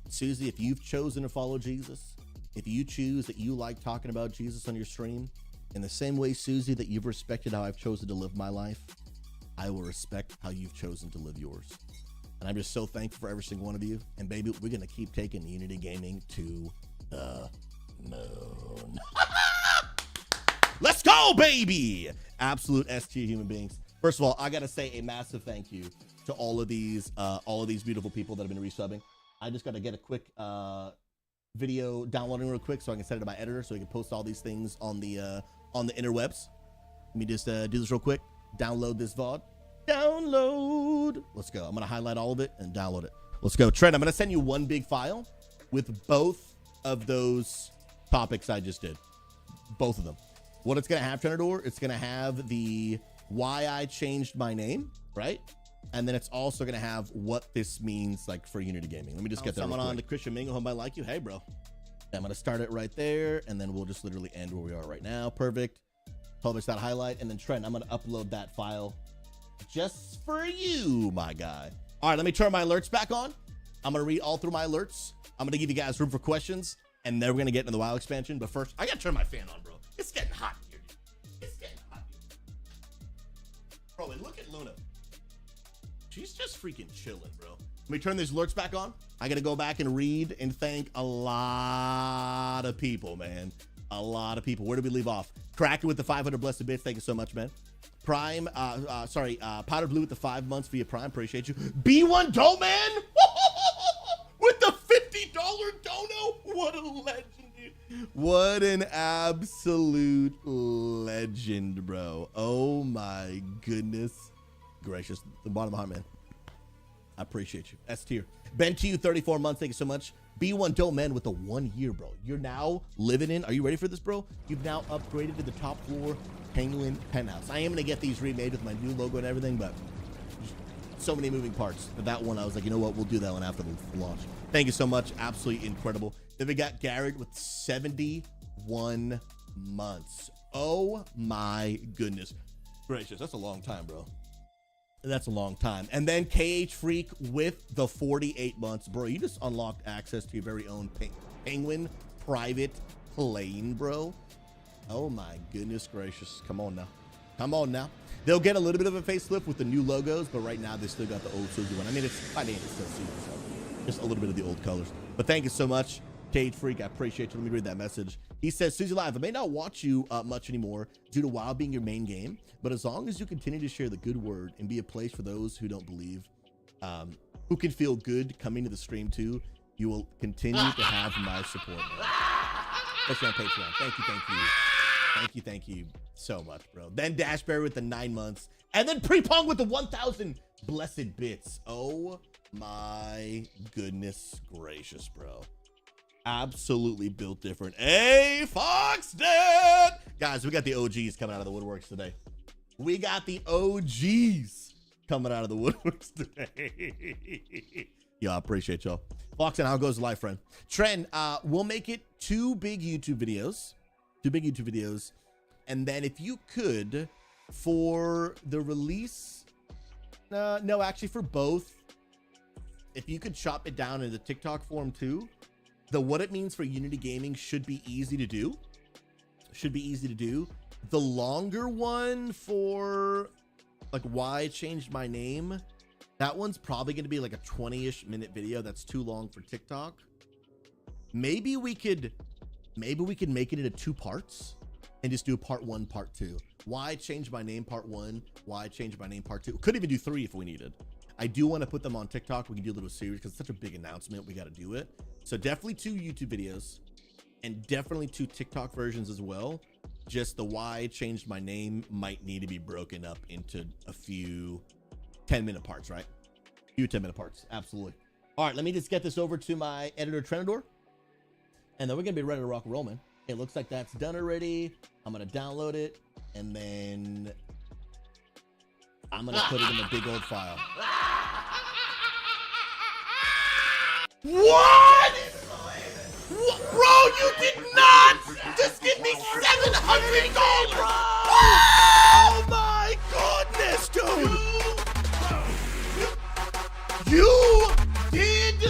SouZy, if you've chosen to follow Jesus, if you choose that you like talking about Jesus on your stream, in the same way, SouZy, that you've respected how I've chosen to live my life, I will respect how you've chosen to live yours. And I'm just so thankful for every single one of you. And baby, we're going to keep taking Unity Gaming to the moon. Let's go, baby. Absolute S-tier human beings. First of all, I got to say a massive thank you to all of these beautiful people that have been resubbing. I just got to get a quick video downloading real quick so I can send it to my editor so he can post all these things on the interwebs. Let me just do this real quick. Download this VOD. Download. Let's go. I'm going to highlight all of it and download it. Let's go. Trent, I'm going to send you one big file with both of those topics I just did. Both of them. What it's going to have, Trenador, it's going to have the why I changed my name, right? And then it's also going to have what this means like for Unity Gaming. Let me just get someone on to Christian Mingo. Home I like you. Hey, bro. I'm going to start it right there. And then we'll just literally end where we are right now. Perfect. Publish that highlight. And then Trent, I'm going to upload that file just for you, my guy. All right, let me turn my alerts back on. I'm going to read all through my alerts. I'm going to give you guys room for questions. And then we're going to get into the WoW expansion. But first, I got to turn my fan on, bro. It's getting hot here, dude. It's getting hot here. Bro, and look at Luna. She's just freaking chilling, bro. Let me turn these alerts back on. I got to go back and read and thank a lot of people, man. A lot of people. Where did we leave off? Cracker with the 500 blessed bits. Thank you so much, man. Prime, Powder Blue with the 5 months via Prime. Appreciate you. B1 Doe Man with the $50 dono. What a legend, dude. What an absolute legend, bro. Oh my goodness gracious. The bottom of my heart, man. I appreciate you. S tier. Ben to you, 34 months. Thank you so much. B1 Doe Man with the 1 year, bro. You're now living in. Are you ready for this, bro? You've now upgraded to the top floor Penguin penthouse. I am going to get these remade with my new logo and everything, but so many moving parts. But that one, I was like, you know what? We'll do that one after the launch. Thank you so much. Absolutely incredible. Then we got Garrett with 71 months. Oh my goodness gracious. That's a long time, bro. That's a long time. And then KH Freak with the 48 months. Bro, you just unlocked access to your very own Penguin private plane, bro. Oh my goodness gracious. Come on now. Come on now. They'll get a little bit of a facelift with the new logos, but right now they still got the old SouZy one. I mean, it's still SouZy, so just a little bit of the old colors. But thank you so much, KH Freak. I appreciate you. Let me read that message. He says, SouZy Live, I may not watch you much anymore due to WoW being your main game, but as long as you continue to share the good word and be a place for those who don't believe, who can feel good coming to the stream too, you will continue to have my support. Especially on Patreon. Thank you, thank you. Thank you, thank you so much, bro. Then Dashberry with the 9 months. And then Prepong with the 1,000 blessed bits. Oh my goodness gracious, bro. Absolutely built different. Hey, Fox Dad! Guys, we got the OGs coming out of the woodworks today. We got the OGs coming out of the woodworks today. Yeah, I appreciate y'all. Fox, and how goes life, friend? Trent, we'll make it 2 big YouTube videos. 2 big YouTube videos. And then if you could For the release, no, actually for both, if you could chop it down into TikTok form too, what it means for Unity Gaming should be easy to do. The longer one for like why I changed my name, that one's probably going to be like a 20-ish minute video. That's too long for TikTok. Maybe we could make it into 2 parts and just do part 1, part 2. Why I changed my name, part 1. Why I changed my name, part 2. Could even do 3 if we needed. I do want to put them on TikTok. We can do a little series because it's such a big announcement. We got to do it. So definitely 2 YouTube videos and definitely 2 TikTok versions as well. Just the why I changed my name might need to be broken up into a few 10-minute parts, right? A few 10-minute parts. Absolutely. All right, let me just get this over to my editor, Trenador. And then we're going to be ready to rock and roll, man. It looks like that's done already. I'm going to download it. And then I'm going to put it in a big old file. What? Bro, you did not just give me $700! Oh my goodness, dude! You did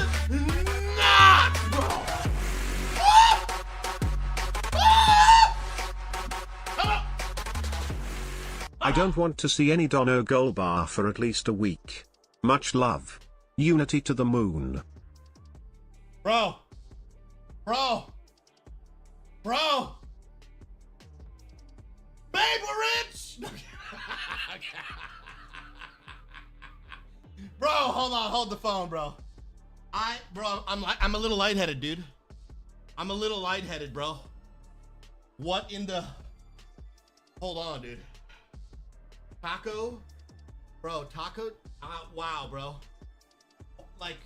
not, bro! I don't want to see any Dono gold bar for at least a week. Much love. Unity to the moon. Bro. Babe, we're rich. Bro, hold the phone, bro. I'm a little lightheaded, dude. I'm a little lightheaded, bro. What in the... Hold on, dude. Taco? Bro, taco? Wow, bro. Like...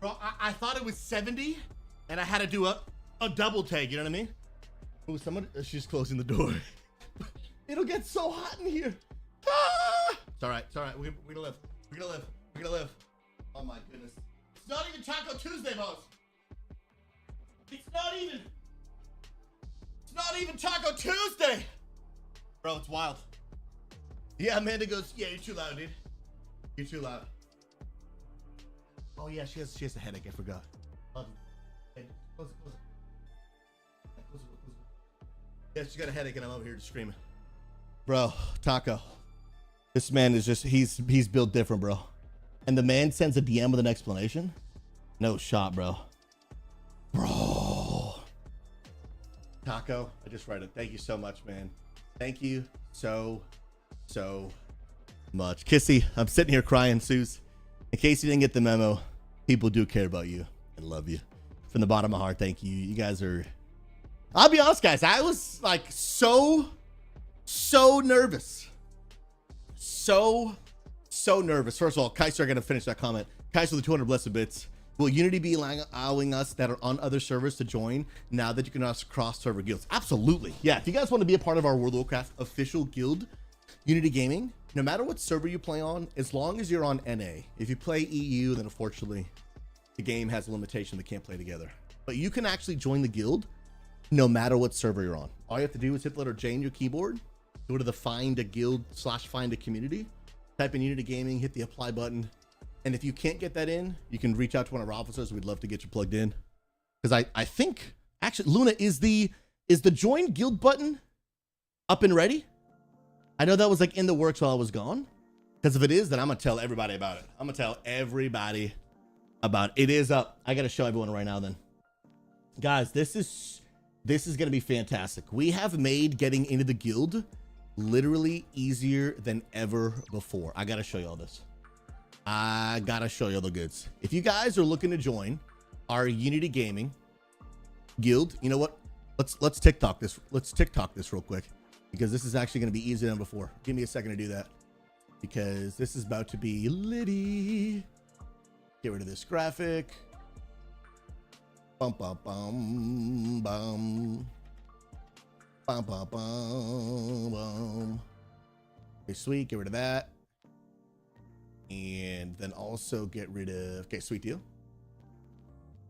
Bro, I thought it was 70, and I had to do a double take, you know what I mean? Ooh, someone... She's closing the door. It'll get so hot in here. Ah! It's all right. We're gonna live. We're gonna live. Oh my goodness. It's not even Taco Tuesday, boss. It's not even Taco Tuesday. Bro, it's wild. Yeah, Amanda goes, yeah, you're too loud, dude. You're too loud. Oh yeah, she has a headache, I forgot. Hey, close it. Close it. Yeah, she's got a headache and I'm over here just screaming. Bro, Taco. This man is just, he's built different, bro. And the man sends a DM with an explanation? No shot, bro. Bro. Taco, I just read it. Thank you so much, man. Thank you so much. Kissy, I'm sitting here crying, Suze. In case you didn't get the memo, people do care about you and love you. From the bottom of my heart, thank you. You guys are... I'll be honest, guys. I was like so nervous. So nervous. First of all, Kaiser, going to finish that comment. Kaiser with the 200 blessed bits. Will Unity be allowing us that are on other servers to join now that you can also cross server guilds? Absolutely. Yeah, if you guys want to be a part of our World of Warcraft official guild, Unity Gaming, no matter what server you play on, as long as you're on NA. If you play EU, then unfortunately, the game has a limitation. They can't play together. But you can actually join the guild no matter what server you're on. All you have to do is hit the letter J in your keyboard, go to the find a guild / find a community, type in Unity Gaming, hit the apply button. And if you can't get that in, you can reach out to one of our officers. We'd love to get you plugged in. Because I think, actually, Luna, is the join guild button up and ready? I know that was like in the works while I was gone. Because if it is, then I'm going to tell everybody about it. I'm going to tell everybody about it. It is up. I got to show everyone right now then. Guys, this is going to be fantastic. We have made getting into the guild literally easier than ever before. I got to show you all this. I gotta show you all the goods. If you guys are looking to join our Unity Gaming guild, you know what? Let's TikTok this. Let's TikTok this real quick because this is actually gonna be easier than before. Give me a second to do that because this is about to be litty. Get rid of this graphic. Bum bum bum bum. Bum bum bum bum. Okay, sweet. Get rid of that. And then also get rid of, okay, sweet deal.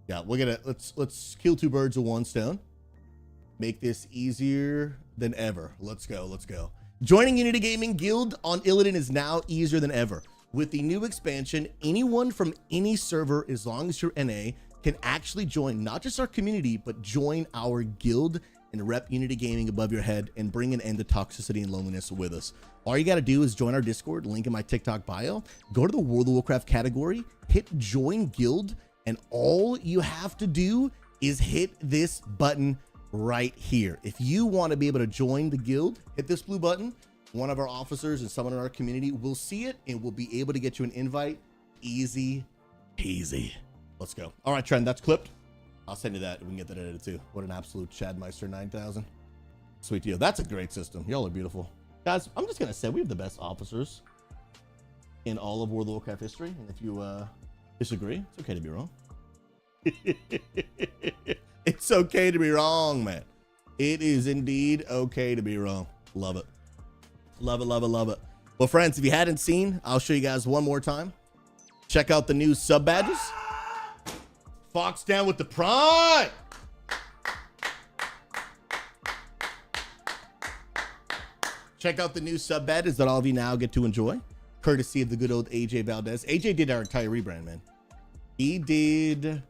Yeah, we're gonna, let's kill 2 birds with 1 stone. make this easier than ever. Let's go. Let's go. Joining Unity Gaming Guild on Illidan is now easier than ever. With the new expansion, anyone from any server, as long as you're NA, can actually join not just our community, but join our guild and rep Unity Gaming above your head and bring an end to toxicity and loneliness with us. All you got to do is join our Discord, link in my TikTok bio, go to the World of Warcraft category, hit join guild, and all you have to do is hit this button right here. If you want to be able to join the guild, hit this blue button. One of our officers and someone in our community will see it and will be able to get you an invite. Easy peasy. Let's go. All right, Trent, that's clipped. I'll send you that. We can get that edited too. What an absolute Chadmeister 9000. Sweet deal. That's a great system. Y'all are beautiful. Guys, I'm just going to say we have the best officers in all of World of Warcraft history. And if you disagree, it's okay to be wrong. It's okay to be wrong, man. It is indeed okay to be wrong. Love it. Love it, love it, love it. Well, friends, if you hadn't seen, I'll show you guys one more time. Check out the new sub badges. Fox down with the prime. Check out the new sub badges that all of you now get to enjoy, courtesy of the good old AJ Valdez. AJ did our entire rebrand, man. He did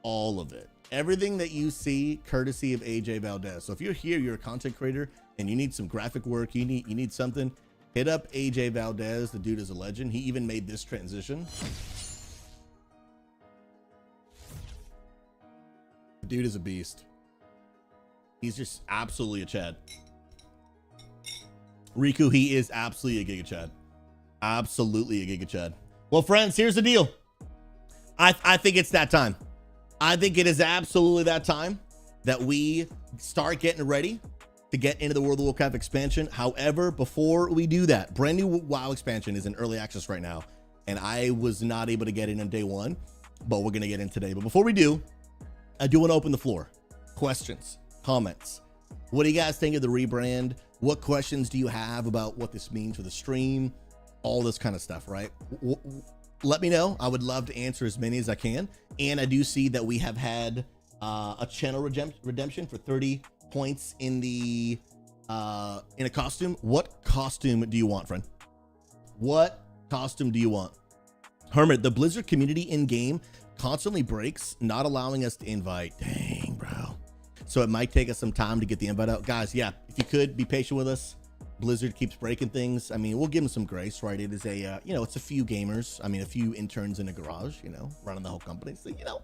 all of it. Everything that you see, courtesy of AJ Valdez. So if you're here, you're a content creator, and you need some graphic work, you need something, hit up AJ Valdez. The dude is a legend. He even made this transition. The dude is a beast. He's just absolutely a Chad. Riku, he is absolutely a Giga Chad. Absolutely a Giga Chad. Well, friends, here's the deal. I think it's that time. I think it is absolutely that time that we start getting ready to get into the World of Warcraft expansion. However, before we do that, brand new WoW expansion is in early access right now, and I was not able to get in on day one, but we're going to get in today. But before we do, I do want to open the floor. Questions, comments. What do you guys think of the rebrand? What questions do you have about what this means for the stream? All this kind of stuff, right? Let me know. I would love to answer as many as I can. And I do see that we have had a channel redemption for 30 points in the in a costume. What costume do you want, friend? What costume do you want? Hermit, the Blizzard community in game constantly breaks, not allowing us to invite. Dang, bro. So it might take us some time to get the invite out. Guys, yeah, if you could be patient with us. Blizzard keeps breaking things. I mean, we'll give them some grace, right? It is a, you know, it's a few gamers. I mean, a few interns in a garage, you know, running the whole company. So, you know,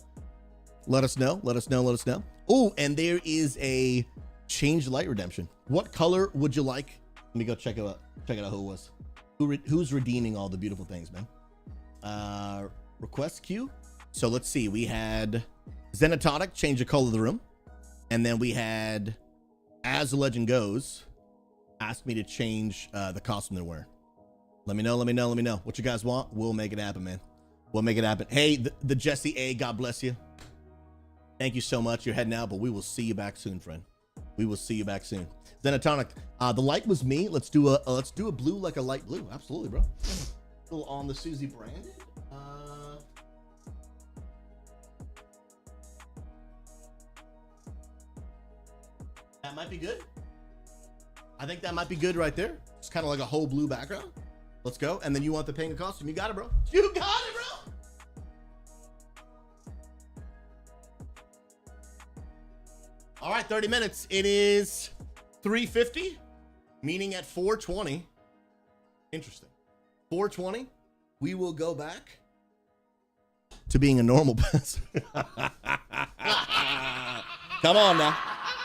let us know. Let us know. Let us know. Oh, and there is a change light redemption. What color would you like? Let me go check it out. Check it out who it was. Who's redeeming all the beautiful things, man? Request queue. So let's see. We had Zenitonic change the color of the room. And then we had As the Legend Goes asked me to change the costume they're wearing. Let me know. Let me know. Let me know what you guys want. We'll make it happen, man. We'll make it happen. Hey, the Jesse A, God bless you. Thank you so much. You're heading out, but we will see you back soon, friend. We will see you back soon. Zenitonic, the light was me. Let's do a blue like a light blue. Absolutely, bro. Still on the SouZy branded. That might be good. I think that might be good right there. It's kind of like a whole blue background. Let's go. And then you want the pink costume. You got it, bro. You got it, bro. All right, 30 minutes. It is 3:50, meaning at 4:20. Interesting. 4:20, we will go back to being a normal person. Come on now.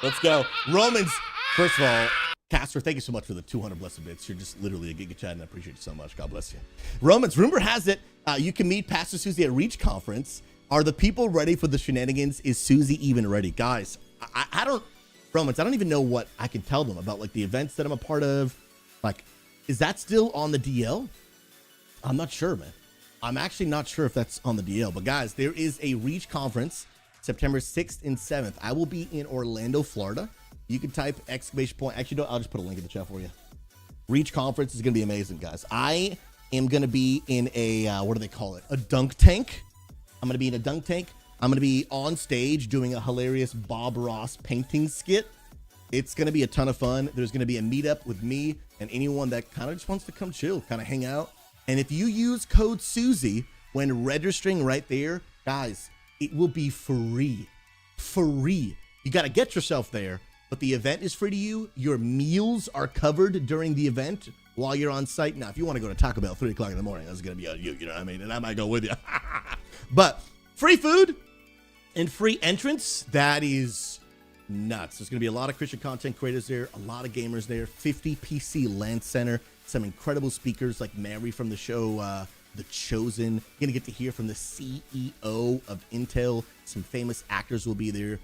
Let's go. Romans, first of all, Castor, thank you so much for the 200 blessed bits. You're just literally a Giga Chad, and I appreciate you so much. God bless you. Romans, rumor has it you can meet Pastor SouZy at Reach Conference. Are the people ready for the shenanigans? Is SouZy even ready? Guys, I don't, Romans, I don't even know what I can tell them about like the events that I'm a part of. Like, is that still on the DL? I'm not sure, man. I'm actually not sure if that's on the DL. But guys, there is a Reach Conference September 6th and 7th. I will be in Orlando, Florida. You can type exclamation point. Actually, no, I'll just put a link in the chat for you. Reach Conference is going to be amazing, guys. I am going to be in a, what do they call it? A dunk tank. I'm going to be in a dunk tank. I'm going to be on stage doing a hilarious Bob Ross painting skit. It's going to be a ton of fun. There's going to be a meetup with me and anyone that kind of just wants to come chill, kind of hang out. And if you use code SouZy when registering right there, guys, it will be free. Free. You got to get yourself there, but the event is free to you. Your meals are covered during the event while you're on site. Now, if you want to go to Taco Bell 3 o'clock in the morning, that's going to be on you, you know what I mean? And I might go with you. But free food and free entrance, that is nuts. There's going to be a lot of Christian content creators there, a lot of gamers there, 50 PC LAN Center, some incredible speakers like Mary from the show The Chosen. You're going to get to hear from the CEO of Intel. Some famous actors will be there.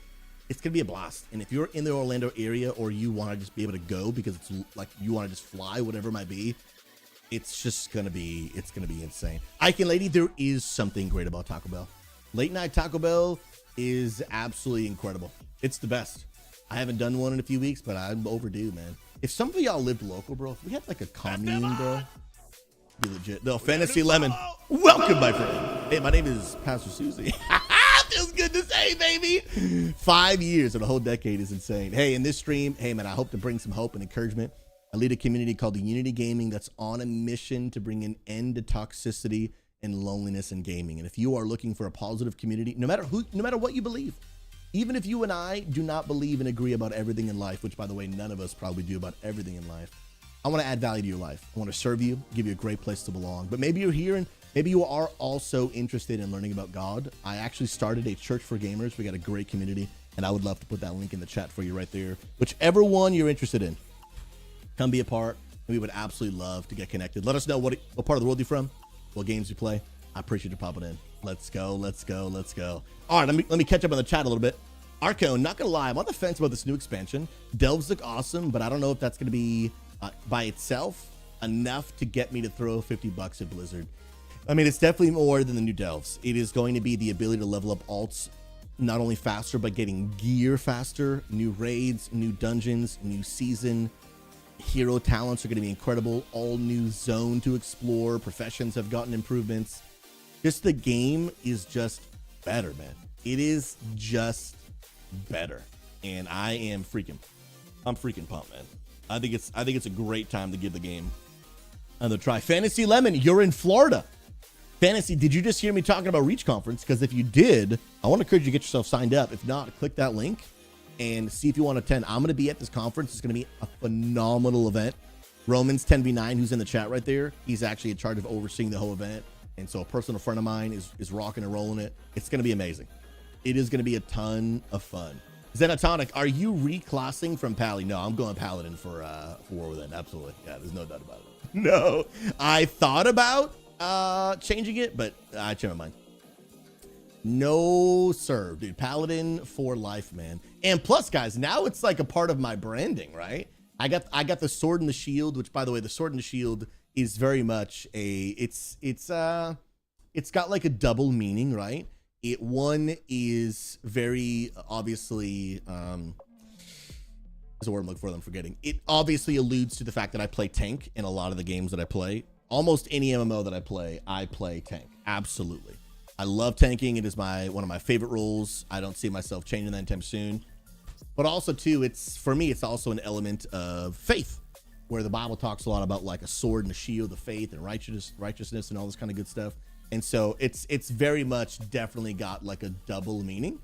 It's going to be a blast. And if you're in the Orlando area or you want to just be able to go because it's like you want to just fly, whatever it might be, it's just going to be, it's going to be insane. Ike and Lady, there is something great about Taco Bell. Late night Taco Bell is absolutely incredible. It's the best. I haven't done one in a few weeks, but I'm overdue, man. If some of y'all lived local, bro, if we had like a commune, bro, be legit. No, Fantasy Lemon. Welcome, my friend. Hey, my name is Pastor SouZy. Feels good to say, baby. 5 years and a whole decade is insane. Hey, in this stream, hey, man, I hope to bring some hope and encouragement. I lead a community called the Unity Gaming that's on a mission to bring an end to toxicity and loneliness in gaming. And if you are looking for a positive community, no matter what you believe, even if you and I do not believe and agree about everything in life, which by the way, none of us probably do about everything in life, I want to add value to your life. I want to serve you, give you a great place to belong. But maybe you're here and maybe you are also interested in learning about God. I actually started a church for gamers. We got a great community, and I would love to put that link in the chat for you right there. Whichever one you're interested in, come be a part. We would absolutely love to get connected. Let us know what part of the world you're from, what games you play. I appreciate you popping in. Let's go, let's go, let's go. All right, let me catch up on the chat a little bit. Arco, not gonna lie, I'm on the fence about this new expansion. Delves look awesome, but I don't know if that's gonna be by itself enough to get me to throw $50 at Blizzard. I mean, it's definitely more than the new Delves. It is going to be the ability to level up alts not only faster, but getting gear faster, new raids, new dungeons, new season. Hero talents are going to be incredible. All new zone to explore. Professions have gotten improvements. Just the game is just better, man. It is just better. And I'm freaking pumped, man. I think it's a great time to give the game another try. Fantasy Lemon, you're in Florida. Fantasy, did you just hear me talking about Reach Conference? Because if you did, I want to encourage you to get yourself signed up. If not, click that link and see if you want to attend. I'm going to be at this conference. It's going to be a phenomenal event. Romans 10v9, who's in the chat right there, he's actually in charge of overseeing the whole event. And so a personal friend of mine is rocking and rolling it. It's going to be amazing. It is going to be a ton of fun. Zenatonic, are you reclassing from Pally? No, I'm going Paladin for War Within. Absolutely. Yeah, there's no doubt about it. No, I thought about changing it, but I changed my mind. No, sir, dude. Paladin for life, man. And plus, guys, now it's like a part of my branding, right? I got the sword and the shield, which, by the way, the sword and the shield is very much it's got like a double meaning, right? One is very obviously there's a word I'm looking for that I'm forgetting. It obviously alludes to the fact that I play tank in a lot of the games that I play. Almost any MMO that I play tank. Absolutely. I love tanking. It is one of my favorite roles. I don't see myself changing that anytime soon. But also too, for me, it's also an element of faith, where the Bible talks a lot about like a sword and a shield of faith and righteousness and all this kind of good stuff. And so it's very much definitely got like a double meaning,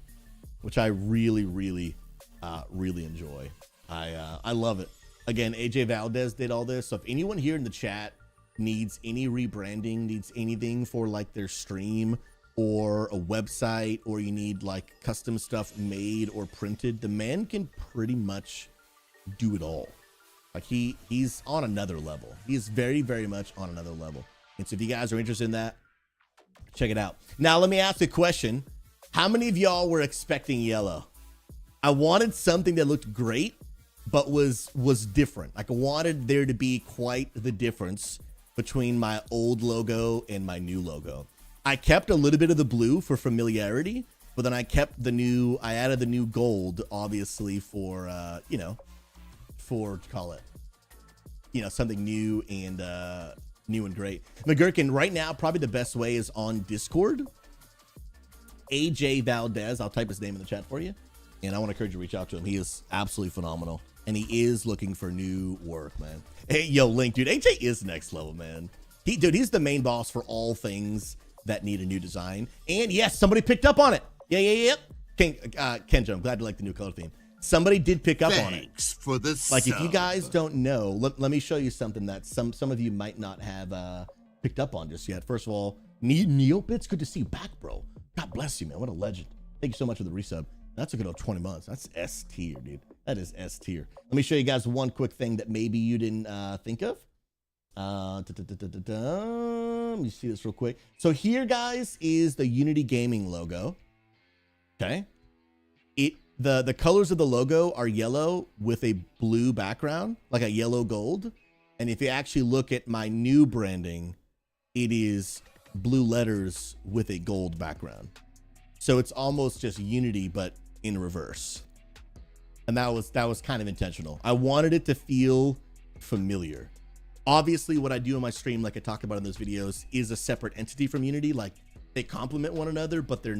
which I really enjoy. I love it. Again, AJ Valdez did all this. So if anyone here in the chat needs any rebranding, needs anything for like their stream or a website, or you need like custom stuff made or printed, the man can pretty much do it all. Like he's on another level. He is very much on another level. And so if you guys are interested in that, check it out. Now, let me ask a question. How many of y'all were expecting yellow? I wanted something that looked great, but was different. Like I wanted there to be quite the difference between my old logo and my new logo. I kept a little bit of the blue for familiarity, but then I added the new gold, obviously for, something new and great. McGurkin, right now, probably the best way is on Discord. AJ Valdez, I'll type his name in the chat for you. And I want to encourage you to reach out to him. He is absolutely phenomenal. and he is looking for new work, man. Hey, yo, Link, dude, AJ is next level, man. He's the main boss for all things that need a new design. And yes, somebody picked up on it. Yeah. Kenjo, I'm glad you like the new color theme. Somebody did pick up on it. Thanks for the Like, if you sub. guys don't know, let me show you something that some of you might not have picked up on just yet. First of all, Neopits, good to see you back, bro. God bless you, man. What a legend. Thank you so much for the resub. That's a good old 20 months. That's S tier, dude. That is S tier. Let me show you guys one quick thing that maybe you didn't think of. Let me see this real quick. So here, guys, is the Unity Gaming logo. Okay. The colors of the logo are yellow with a blue background, like a yellow gold. And if you actually look at my new branding, it is blue letters with a gold background. So it's almost just Unity, but in reverse. And that was kind of intentional. I wanted it to feel familiar. Obviously, what I do in my stream, like I talk about in those videos, is a separate entity from Unity. Like, they complement one another, but they're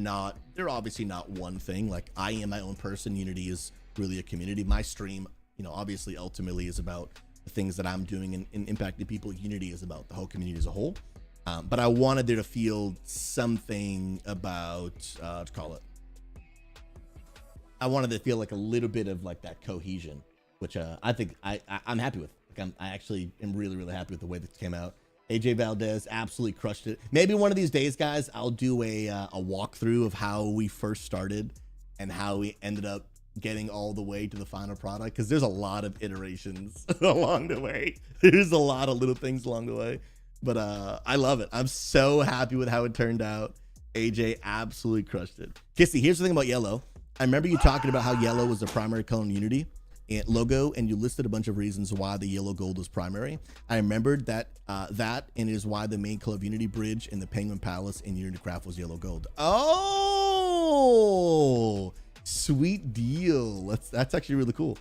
obviously not one thing. Like, I am my own person. Unity is really a community. My stream, obviously ultimately is about the things that I'm doing and impacting people. Unity is about the whole community as a whole. But I wanted there to feel something about, let's call it. I wanted to feel like a little bit of like that cohesion, which I think I'm happy with. Like, I actually am really, really happy with the way this came out. AJ Valdez absolutely crushed it. Maybe one of these days, guys, I'll do a walkthrough of how we first started and how we ended up getting all the way to the final product, because there's a lot of iterations along the way. There's a lot of little things along the way, but I love it. I'm so happy with how it turned out. AJ absolutely crushed it. Kissy, here's the thing about yellow. I remember you talking about how yellow was the primary color in Unity and logo, and you listed a bunch of reasons why the yellow gold was primary. I remembered that and is why the main color of Unity Bridge in the Penguin Palace in Unity Craft was yellow gold. Oh, sweet deal. That's actually really cool.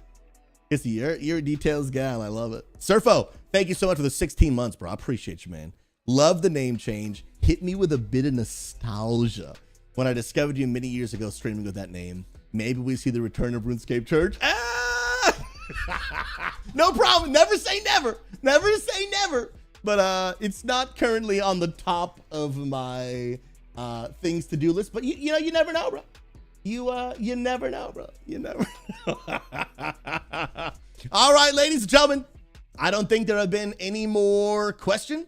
Kissy, you're a details gal. I love it. Surfo, thank you so much for the 16 months, bro. I appreciate you, man. Love the name change. Hit me with a bit of nostalgia when I discovered you many years ago streaming with that name. Maybe we see the return of RuneScape Church. No problem. Never say never. Never say never. But it's not currently on the top of my things to do list. But you never know, bro. You never know, bro. You never know. All right, ladies and gentlemen. I don't think there have been any more questions.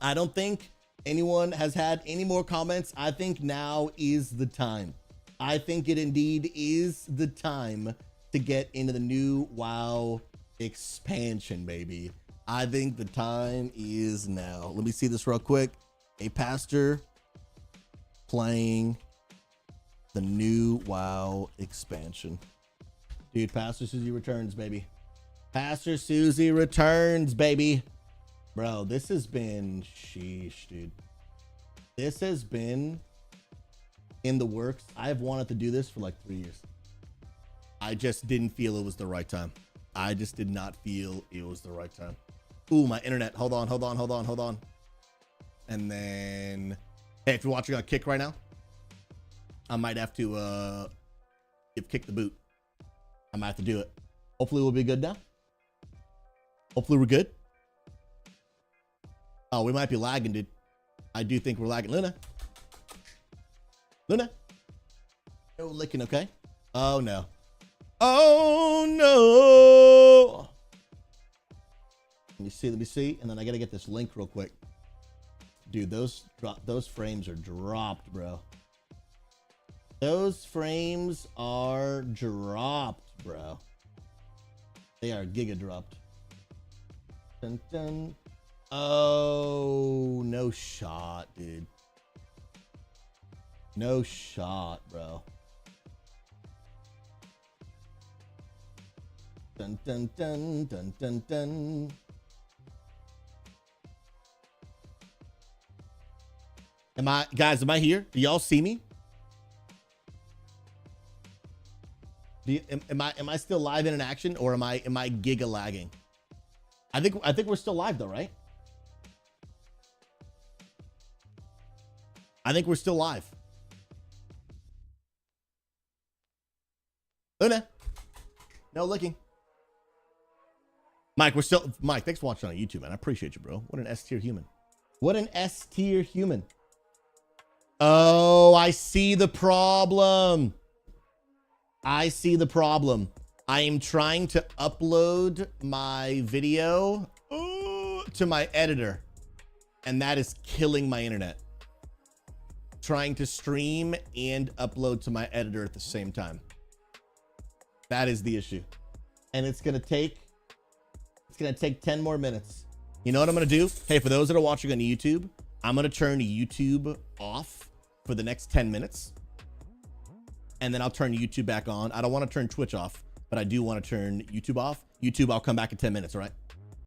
I don't think anyone has had any more comments. I think now is the time. I think it indeed is the time to get into the new WoW expansion, baby. I think the time is now. Let me see this real quick. A pastor playing the new WoW expansion. Dude, Pastor SouZy returns, baby. Pastor SouZy returns, baby. Bro, this has been sheesh, dude. This has been in the works. I've wanted to do this for like 3 years. I just didn't feel it was the right time. I just did not feel it was the right time. Ooh, my internet. Hold on. And then, hey, if you're watching on Kick right now, I might have to give Kick the boot. I might have to do it. Hopefully we'll be good now. Hopefully we're good. Oh, we might be lagging, dude. I do think we're lagging. Luna. No licking, okay? Oh, no. Oh, no. Let me see. And then I got to get this link real quick. Dude, those frames are dropped, bro. Those frames are dropped, bro. They are giga dropped. Dun, dun. Oh, no shot, dude. No shot, bro. Dun, dun, dun, dun, dun, dun. Am I here? Do y'all see me? Am I still live and in action, or am I giga lagging? I think we're still live though, right? I think we're still live. Luna. No looking. Mike, Mike, thanks for watching on YouTube, man. I appreciate you, bro. What an S tier human. What an S tier human. Oh, I see the problem. I see the problem. I am trying to upload my video to my editor, and that is killing my internet. Trying to stream and upload to my editor at the same time. That is the issue. And it's gonna take 10 more minutes. You know what I'm gonna do? Hey, for those that are watching on YouTube, I'm gonna turn YouTube off for the next 10 minutes. And then I'll turn YouTube back on. I don't want to turn Twitch off, but I do want to turn YouTube off. YouTube, I'll come back in 10 minutes, all right?